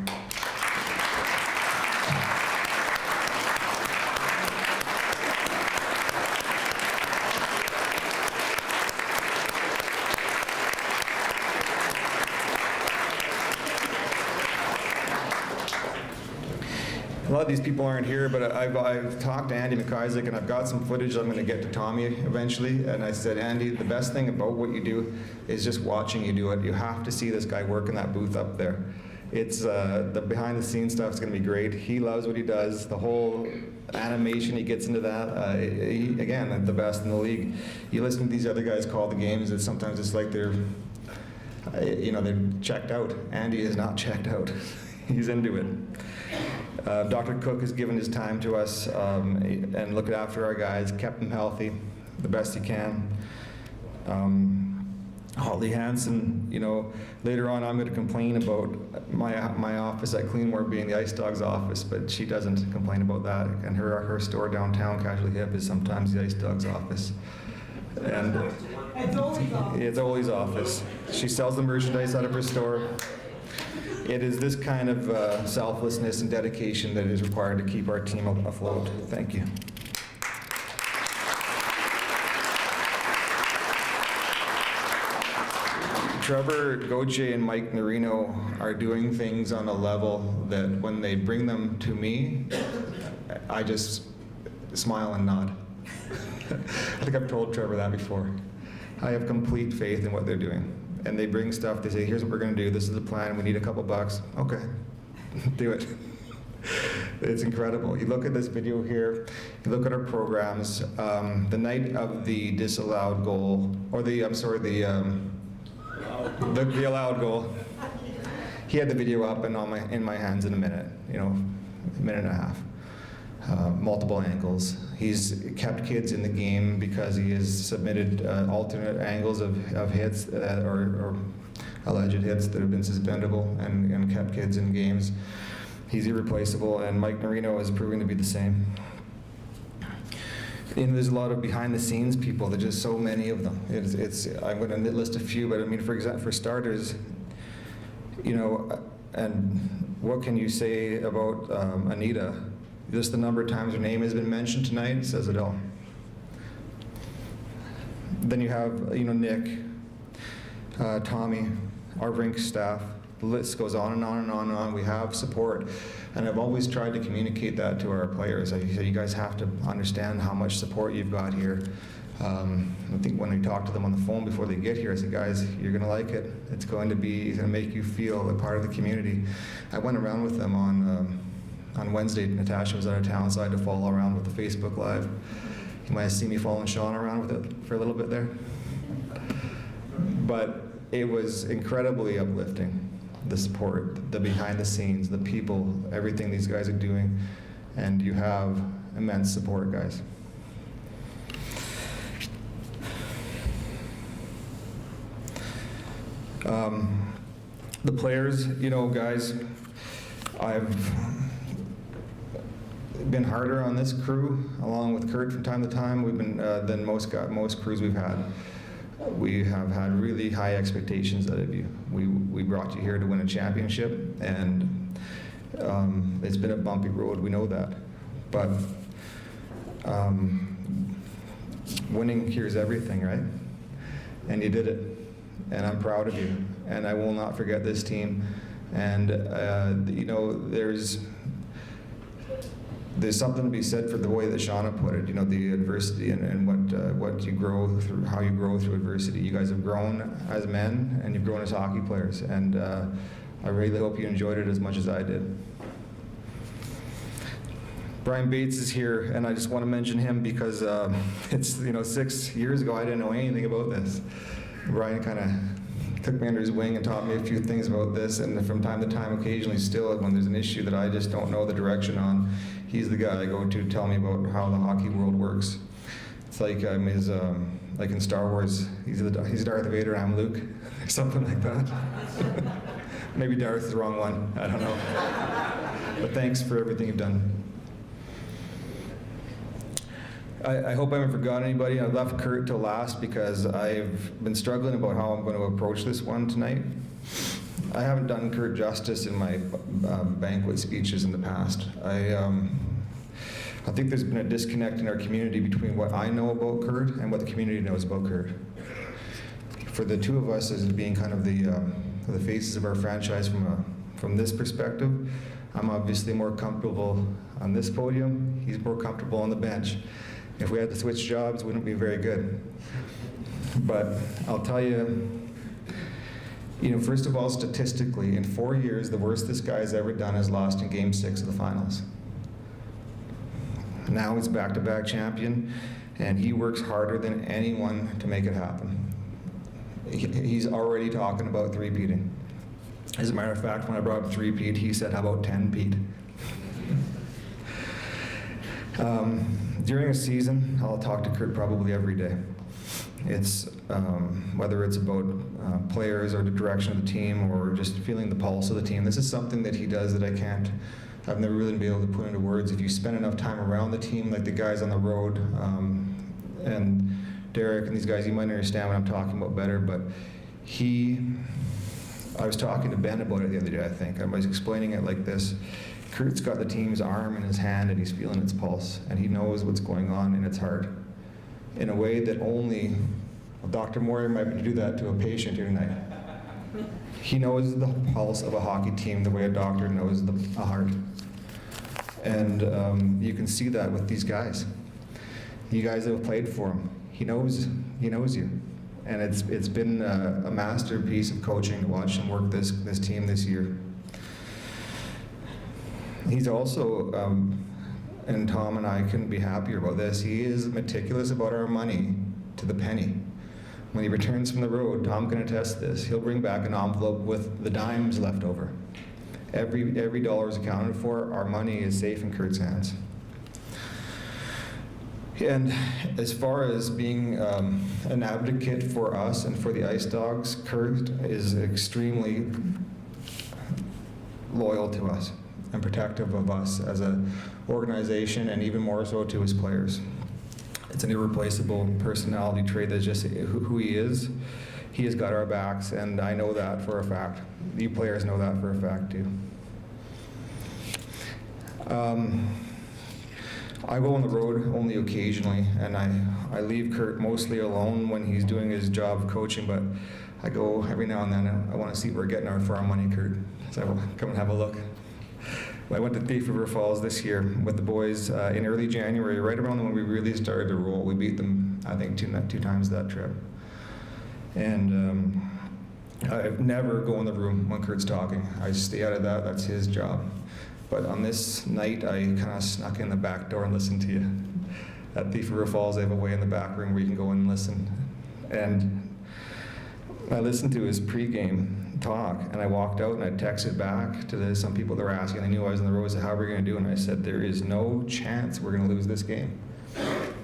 A lot of these people aren't here, but I've talked to Andy McIsaac, and I've got some footage I'm going to get to Tommy eventually. And I said, Andy, the best thing about what you do is just watching you do it. You have to see this guy work in that booth up there. It's the behind-the-scenes stuff is going to be great. He loves what he does. The whole animation he gets into that. Again, the best in the league. You listen to these other guys call the games, and sometimes it's like they're checked out. Andy is not checked out. He's into it. Dr. Cook has given his time to us and looked after our guys, kept them healthy the best he can. Holly Hansen, you know, later on I'm going to complain about my office at Cleanmore being the Ice Dogs office, but she doesn't complain about that. And her store downtown, Casually Hip, is sometimes the Ice Dogs office. And it's Oli's office. She sells the merchandise out of her store. It is this kind of selflessness and dedication that is required to keep our team afloat. Thank you. Trevor Gauthier and Mike Norino are doing things on a level that when they bring them to me, I just smile and nod. I think I've told Trevor that before. I have complete faith in what they're doing. And they bring stuff, they say, here's what we're going to do, this is the plan, we need a couple bucks. Okay, do it. It's incredible. You look at this video here, you look at our programs, the night of the disallowed goal, or the allowed goal, he had the video up and in my hands in a minute, you know, a minute and a half. Multiple angles. He's kept kids in the game because he has submitted alternate angles of hits or alleged hits that have been suspendable and kept kids in games. He's irreplaceable, and Mike Norino is proving to be the same. And there's a lot of behind-the-scenes people. There's just so many of them. I'm going to list a few, but I mean, for starters, you know, and what can you say about Anita? Just the number of times her name has been mentioned tonight says it all. Then you have, you know, Nick, Tommy, our rink staff. The list goes on and on and on and on. We have support, and I've always tried to communicate that to our players. I say, you guys have to understand how much support you've got here. I think when we talk to them on the phone before they get here, I say, guys, you're going to like it. It's going to make you feel a part of the community. I went around with them on Wednesday. Natasha was out of town, so I had to follow around with the Facebook Live. You might have seen me following Sean around with it for a little bit there. But it was incredibly uplifting, the support, the behind the scenes, the people, everything these guys are doing, and you have immense support, guys. The players, you know, guys, I've been harder on this crew, along with Kurt from time to time. We've been than most crews we've had. We have had really high expectations out of you. We brought you here to win a championship, and it's been a bumpy road. We know that, but winning cures everything, right? And you did it, and I'm proud of you. And I will not forget this team. And you know, there's something to be said for the way that Shauna put it, you know, the adversity and what you grow through, how you grow through adversity. You guys have grown as men, and you've grown as hockey players, and I really hope you enjoyed it as much as I did. Brian Bates is here, and I just want to mention him because it's, you know, 6 years ago I didn't know anything about this. Brian kind of took me under his wing and taught me a few things about this, and from time to time, occasionally still, when there's an issue that I just don't know the direction on, he's the guy I go to tell me about how the hockey world works. It's like like in Star Wars, he's Darth Vader and I'm Luke, or something like that. Maybe Darth is the wrong one, I don't know. But thanks for everything you've done. I hope I haven't forgotten anybody. I left Kurt till last because I've been struggling about how I'm going to approach this one tonight. I haven't done Kurt justice in my banquet speeches in the past. I think there's been a disconnect in our community between what I know about Kurt and what the community knows about Kurt. For the two of us as being kind of the faces of our franchise from this perspective, I'm obviously more comfortable on this podium. He's more comfortable on the bench. If we had to switch jobs, it wouldn't be very good. But I'll tell you, first of all, statistically, in 4 years, the worst this guy's ever done is lost in Game 6 of the finals. Now he's back-to-back champion, and he works harder than anyone to make it happen. He's already talking about three-peating. As a matter of fact, when I brought up three-peat, he said, how about 10-peat? During a season, I'll talk to Kurt probably every day. It's whether it's about players or the direction of the team or just feeling the pulse of the team. This is something that he does that I've never really been able to put into words. If you spend enough time around the team, like the guys on the road, and Derek and these guys, you might understand what I'm talking about better, but I was talking to Ben about it the other day, I think. I was explaining it like this. Kurt's got the team's arm in his hand and he's feeling its pulse, and he knows what's going on in its heart in a way that only Dr. Moyer might be able to do that to a patient here tonight. He knows the pulse of a hockey team the way a doctor knows a heart. And you can see that with these guys. You guys that have played for him, he knows you. And it's been a masterpiece of coaching to watch him work this team this year. He's also, and Tom and I couldn't be happier about this, he is meticulous about our money to the penny. When he returns from the road, Tom can attest this, he'll bring back an envelope with the dimes left over. Every dollar is accounted for. Our money is safe in Kurt's hands. And as far as being an advocate for us and for the Ice Dogs, Kurt is extremely loyal to us and protective of us as an organization, and even more so to his players. It's an irreplaceable personality trait that's just who he is. He has got our backs, and I know that for a fact. You players know that for a fact too. I go on the road only occasionally, and I leave Kurt mostly alone when he's doing his job of coaching, but I go every now and then. I want to see what we're getting for our money, Kurt. So I will come and have a look. I went to Thief River Falls this year with the boys in early January, right around when we really started to roll. We beat them, I think, two times that trip. And I never go in the room when Kurt's talking. I stay out of that. That's his job. But on this night, I kind of snuck in the back door and listened to you. At Thief River Falls, they have a way in the back room where you can go in and listen. And I listened to his pregame talk, and I walked out and I texted back to some people that were asking. They knew I was on the road. Said, "How are we going to do?" And I said, "There is no chance we're going to lose this game."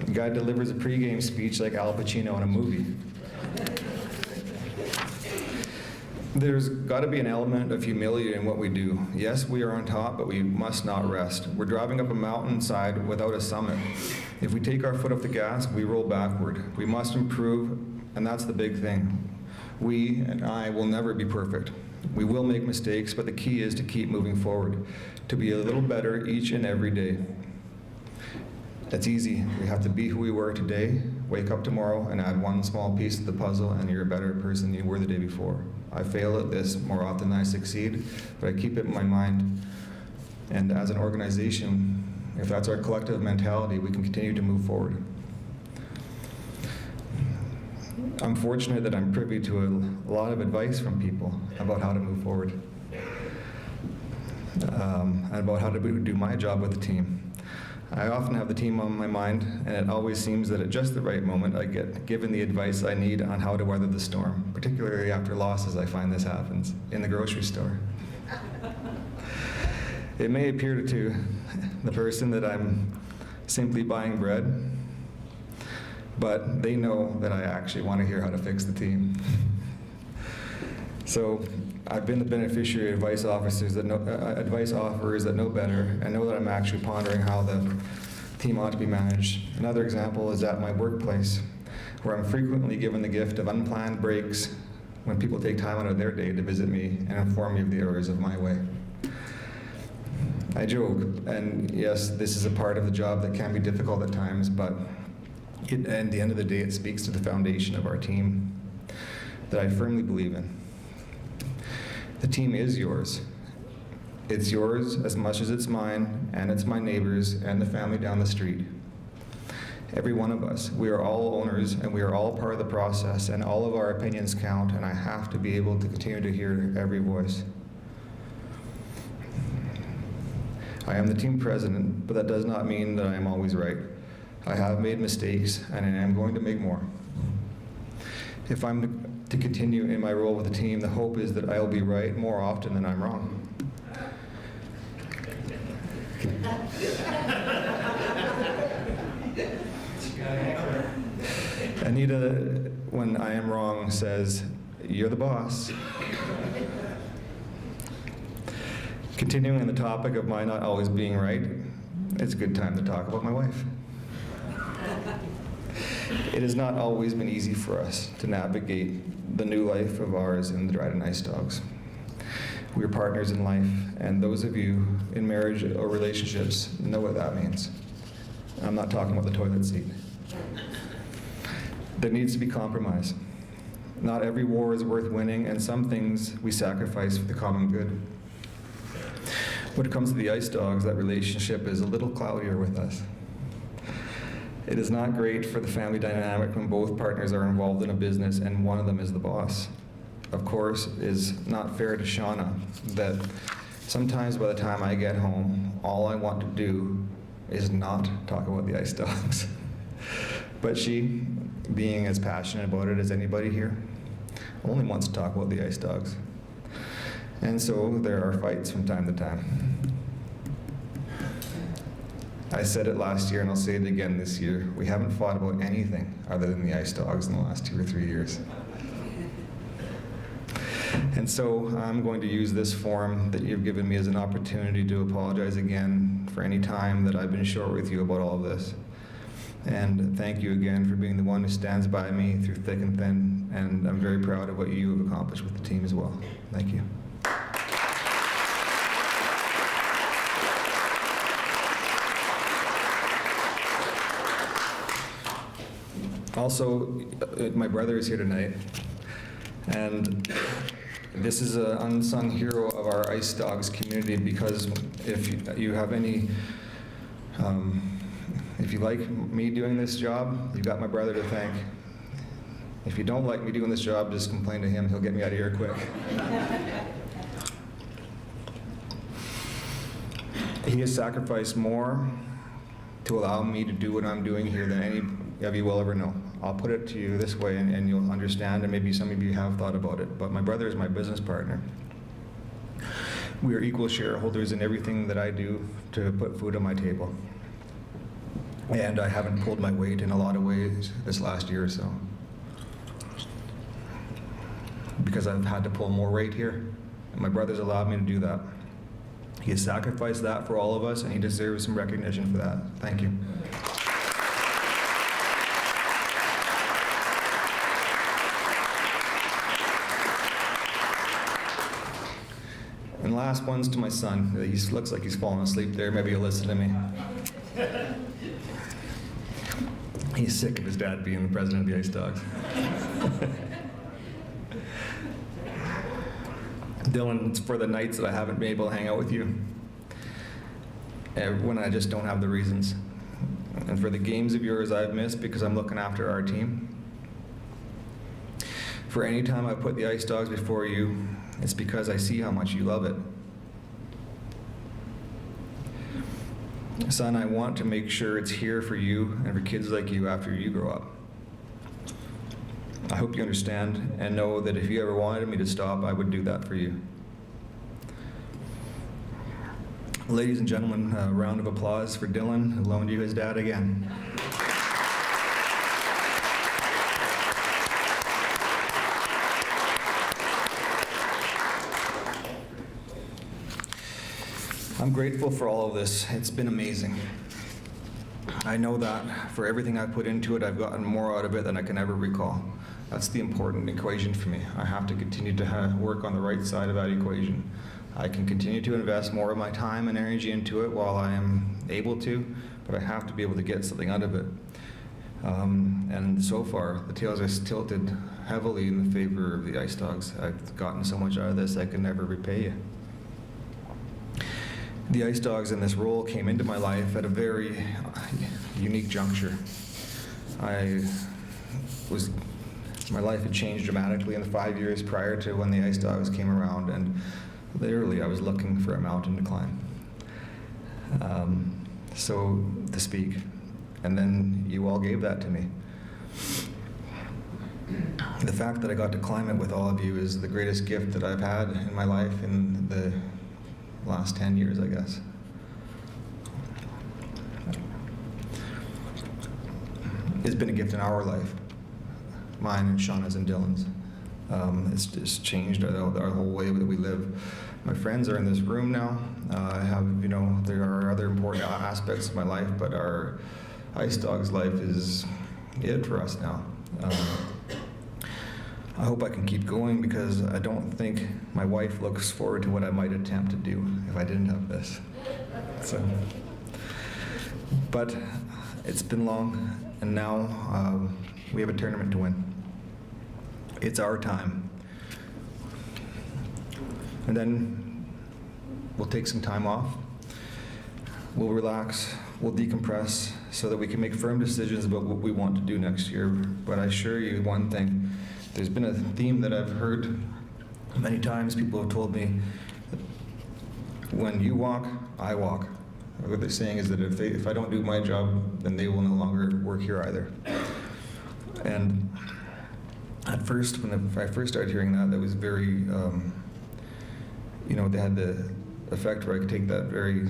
The guy delivers a pregame speech like Al Pacino in a movie. There's got to be an element of humility in what we do. Yes, we are on top, but we must not rest. We're driving up a mountainside without a summit. If we take our foot off the gas, we roll backward. We must improve, and that's the big thing. We and I will never be perfect. We will make mistakes, but the key is to keep moving forward, to be a little better each and every day. That's easy. We have to be who we were today, wake up tomorrow, and add one small piece to the puzzle, and you're a better person than you were the day before. I fail at this more often than I succeed, but I keep it in my mind. And as an organization, if that's our collective mentality, we can continue to move forward. I'm fortunate that I'm privy to a lot of advice from people about how to move forward, and about how to do my job with the team. I often have the team on my mind, and it always seems that at just the right moment I get given the advice I need on how to weather the storm, particularly after losses. I find this happens in the grocery store. It may appear to the person that I'm simply buying bread, but they know that I actually want to hear how to fix the team. So I've been the beneficiary of advice offerers that know better, and know that I'm actually pondering how the team ought to be managed. Another example is at my workplace, where I'm frequently given the gift of unplanned breaks when people take time out of their day to visit me and inform me of the errors of my way. I joke, and yes, this is a part of the job that can be difficult at times, but at the end of the day, it speaks to the foundation of our team that I firmly believe in. The team is yours. It's yours as much as it's mine, and it's my neighbors and the family down the street. Every one of us. We are all owners, and we are all part of the process, and all of our opinions count, and I have to be able to continue to hear every voice. I am the team president, but that does not mean that I am always right. I have made mistakes, and I am going to make more. If I'm to continue in my role with the team, the hope is that I will be right more often than I'm wrong. Anita, when I am wrong, says, "You're the boss." Continuing on the topic of my not always being right, it's a good time to talk about my wife. It has not always been easy for us to navigate the new life of ours in the Dryden Ice Dogs. We are partners in life, and those of you in marriage or relationships know what that means. I'm not talking about the toilet seat. There needs to be compromise. Not every war is worth winning, and some things we sacrifice for the common good. When it comes to the Ice Dogs, that relationship is a little cloudier with us. It is not great for the family dynamic when both partners are involved in a business and one of them is the boss. Of course, it is not fair to Shauna that sometimes by the time I get home, all I want to do is not talk about the Ice Dogs. But she, being as passionate about it as anybody here, only wants to talk about the Ice Dogs. And so there are fights from time to time. I said it last year and I'll say it again this year. We haven't fought about anything other than the Ice Dogs in the last 2 or 3 years. And so I'm going to use this forum that you've given me as an opportunity to apologize again for any time that I've been short with you about all of this. And thank you again for being the one who stands by me through thick and thin, and I'm very proud of what you have accomplished with the team as well. Thank you. Also, my brother is here tonight, and this is an unsung hero of our Ice Dogs community, because if you have any, if you like me doing this job, you've got my brother to thank. If you don't like me doing this job, just complain to him. He'll get me out of here quick. He has sacrificed more to allow me to do what I'm doing here than any of you will ever know. I'll put it to you this way, and you'll understand, and maybe some of you have thought about it, but my brother is my business partner. We are equal shareholders in everything that I do to put food on my table. And I haven't pulled my weight in a lot of ways this last year or so, because I've had to pull more weight here, and my brother's allowed me to do that. He has sacrificed that for all of us, and he deserves some recognition for that. Thank you. And last one's to my son. He looks like he's falling asleep there. Maybe he'll listen to me. He's sick of his dad being the president of the Ice Dogs. Dylan, it's for the nights that I haven't been able to hang out with you, when I just don't have the reasons. And for the games of yours I've missed because I'm looking after our team. For any time I put the Ice Dogs before you, it's because I see how much you love it. Son, I want to make sure it's here for you and for kids like you after you grow up. I hope you understand and know that if you ever wanted me to stop, I would do that for you. Ladies and gentlemen, a round of applause for Dylan, who loaned you his dad again. I'm grateful for all of this. It's been amazing. I know that for everything I've put into it, I've gotten more out of it than I can ever recall. That's the important equation for me. I have to continue to work on the right side of that equation. I can continue to invest more of my time and energy into it while I am able to, but I have to be able to get something out of it. And so far, the tails are tilted heavily in the favor of the Ice Dogs. I've gotten so much out of this, I can never repay you. The Ice Dogs in this role came into my life at a very unique juncture. My life had changed dramatically in the 5 years prior to when the Ice Dogs came around, and literally I was looking for a mountain to climb, so to speak. And then you all gave that to me. The fact that I got to climb it with all of you is the greatest gift that I've had in my life in the last 10 years, I guess. It's been a gift in our life. mine and Shauna's and Dylan's. It's just changed our whole way that we live. My friends are in this room now. I have, there are other important aspects of my life, but our Ice Dogs life is it for us now. I hope I can keep going because I don't think my wife looks forward to what I might attempt to do if I didn't have this. But it's been long, and now we have a tournament to win. It's our time. And then we'll take some time off. We'll relax, we'll decompress so that we can make firm decisions about what we want to do next year. But I assure you one thing, there's been a theme that I've heard many times. People have told me, when you walk, I walk. What they're saying is that if I don't do my job, then they will no longer work here either. And at first, when I first started hearing that was very, they had the effect where I could take that very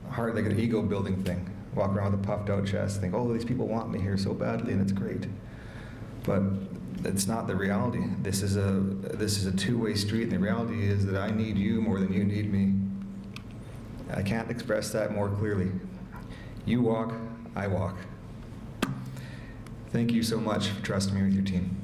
hard, like an ego building thing, walk around with a puffed out chest, think, oh, these people want me here so badly, and it's great. But it's not the reality. This is a two-way street, and the reality is that I need you more than you need me. I can't express that more clearly. You walk, I walk. Thank you so much for trusting me with your team.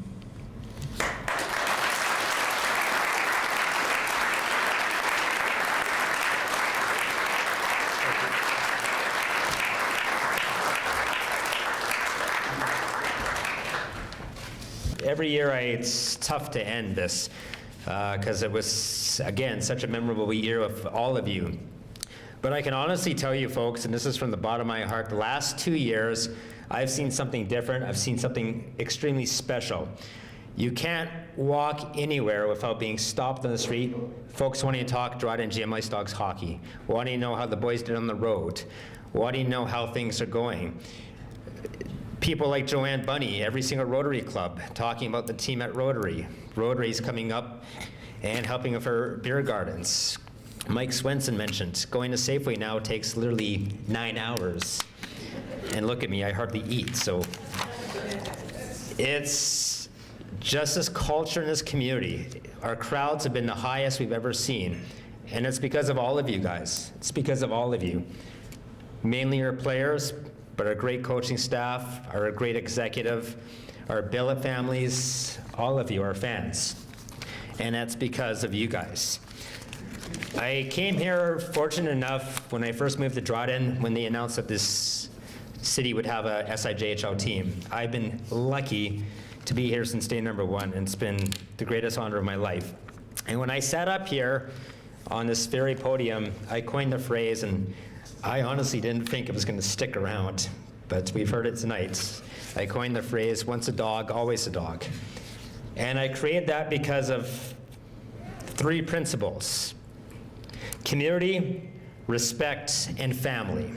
Every year it's tough to end this because it was, again, such a memorable year with all of you. But I can honestly tell you folks, and this is from the bottom of my heart, the last 2 years I've seen something different. I've seen something extremely special. You can't walk anywhere without being stopped on the street, folks wanting to talk Dryden GM Ice Dogs hockey, wanting to know how the boys did on the road, wanting to know how things are going. People like Joanne Bunny, every single Rotary club, talking about the team at Rotary. Rotary's coming up and helping with our beer gardens. Mike Swenson mentioned going to Safeway now takes literally 9 hours. And look at me, I hardly eat. So it's just this culture in this community. Our crowds have been the highest we've ever seen. And it's because of all of you guys. It's because of all of you. Mainly our players, but our great coaching staff, our great executive, our billet families, all of you, our fans. And that's because of you guys. I came here fortunate enough when I first moved to Dryden, when they announced that this city would have a SIJHL team. I've been lucky to be here since day number one, and it's been the greatest honor of my life. And when I sat up here on this very podium, I coined the phrase, and I honestly didn't think it was going to stick around, but we've heard it tonight. I coined the phrase, once a dog, always a dog. And I created that because of 3 principles: community, respect, and family.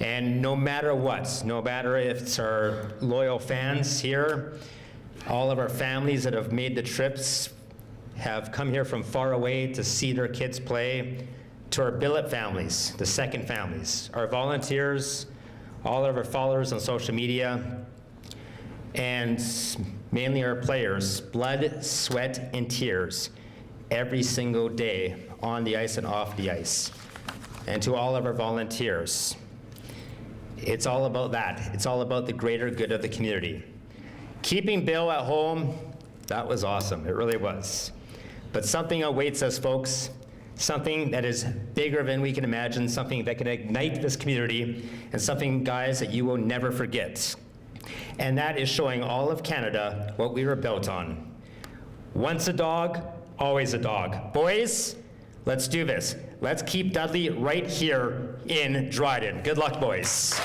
And no matter what, no matter if it's our loyal fans here, all of our families that have made the trips, have come here from far away to see their kids play, to our billet families, the second families, our volunteers, all of our followers on social media, and mainly our players, blood, sweat, and tears every single day on the ice and off the ice. And to all of our volunteers, it's all about that. It's all about the greater good of the community. Keeping Bill at home, that was awesome. It really was. But something awaits us, folks. Something that is bigger than we can imagine, something that can ignite this community, and something, guys, that you will never forget. And that is showing all of Canada what we were built on. Once a dog, always a dog. Boys, let's do this. Let's keep Dudley right here in Dryden. Good luck, boys.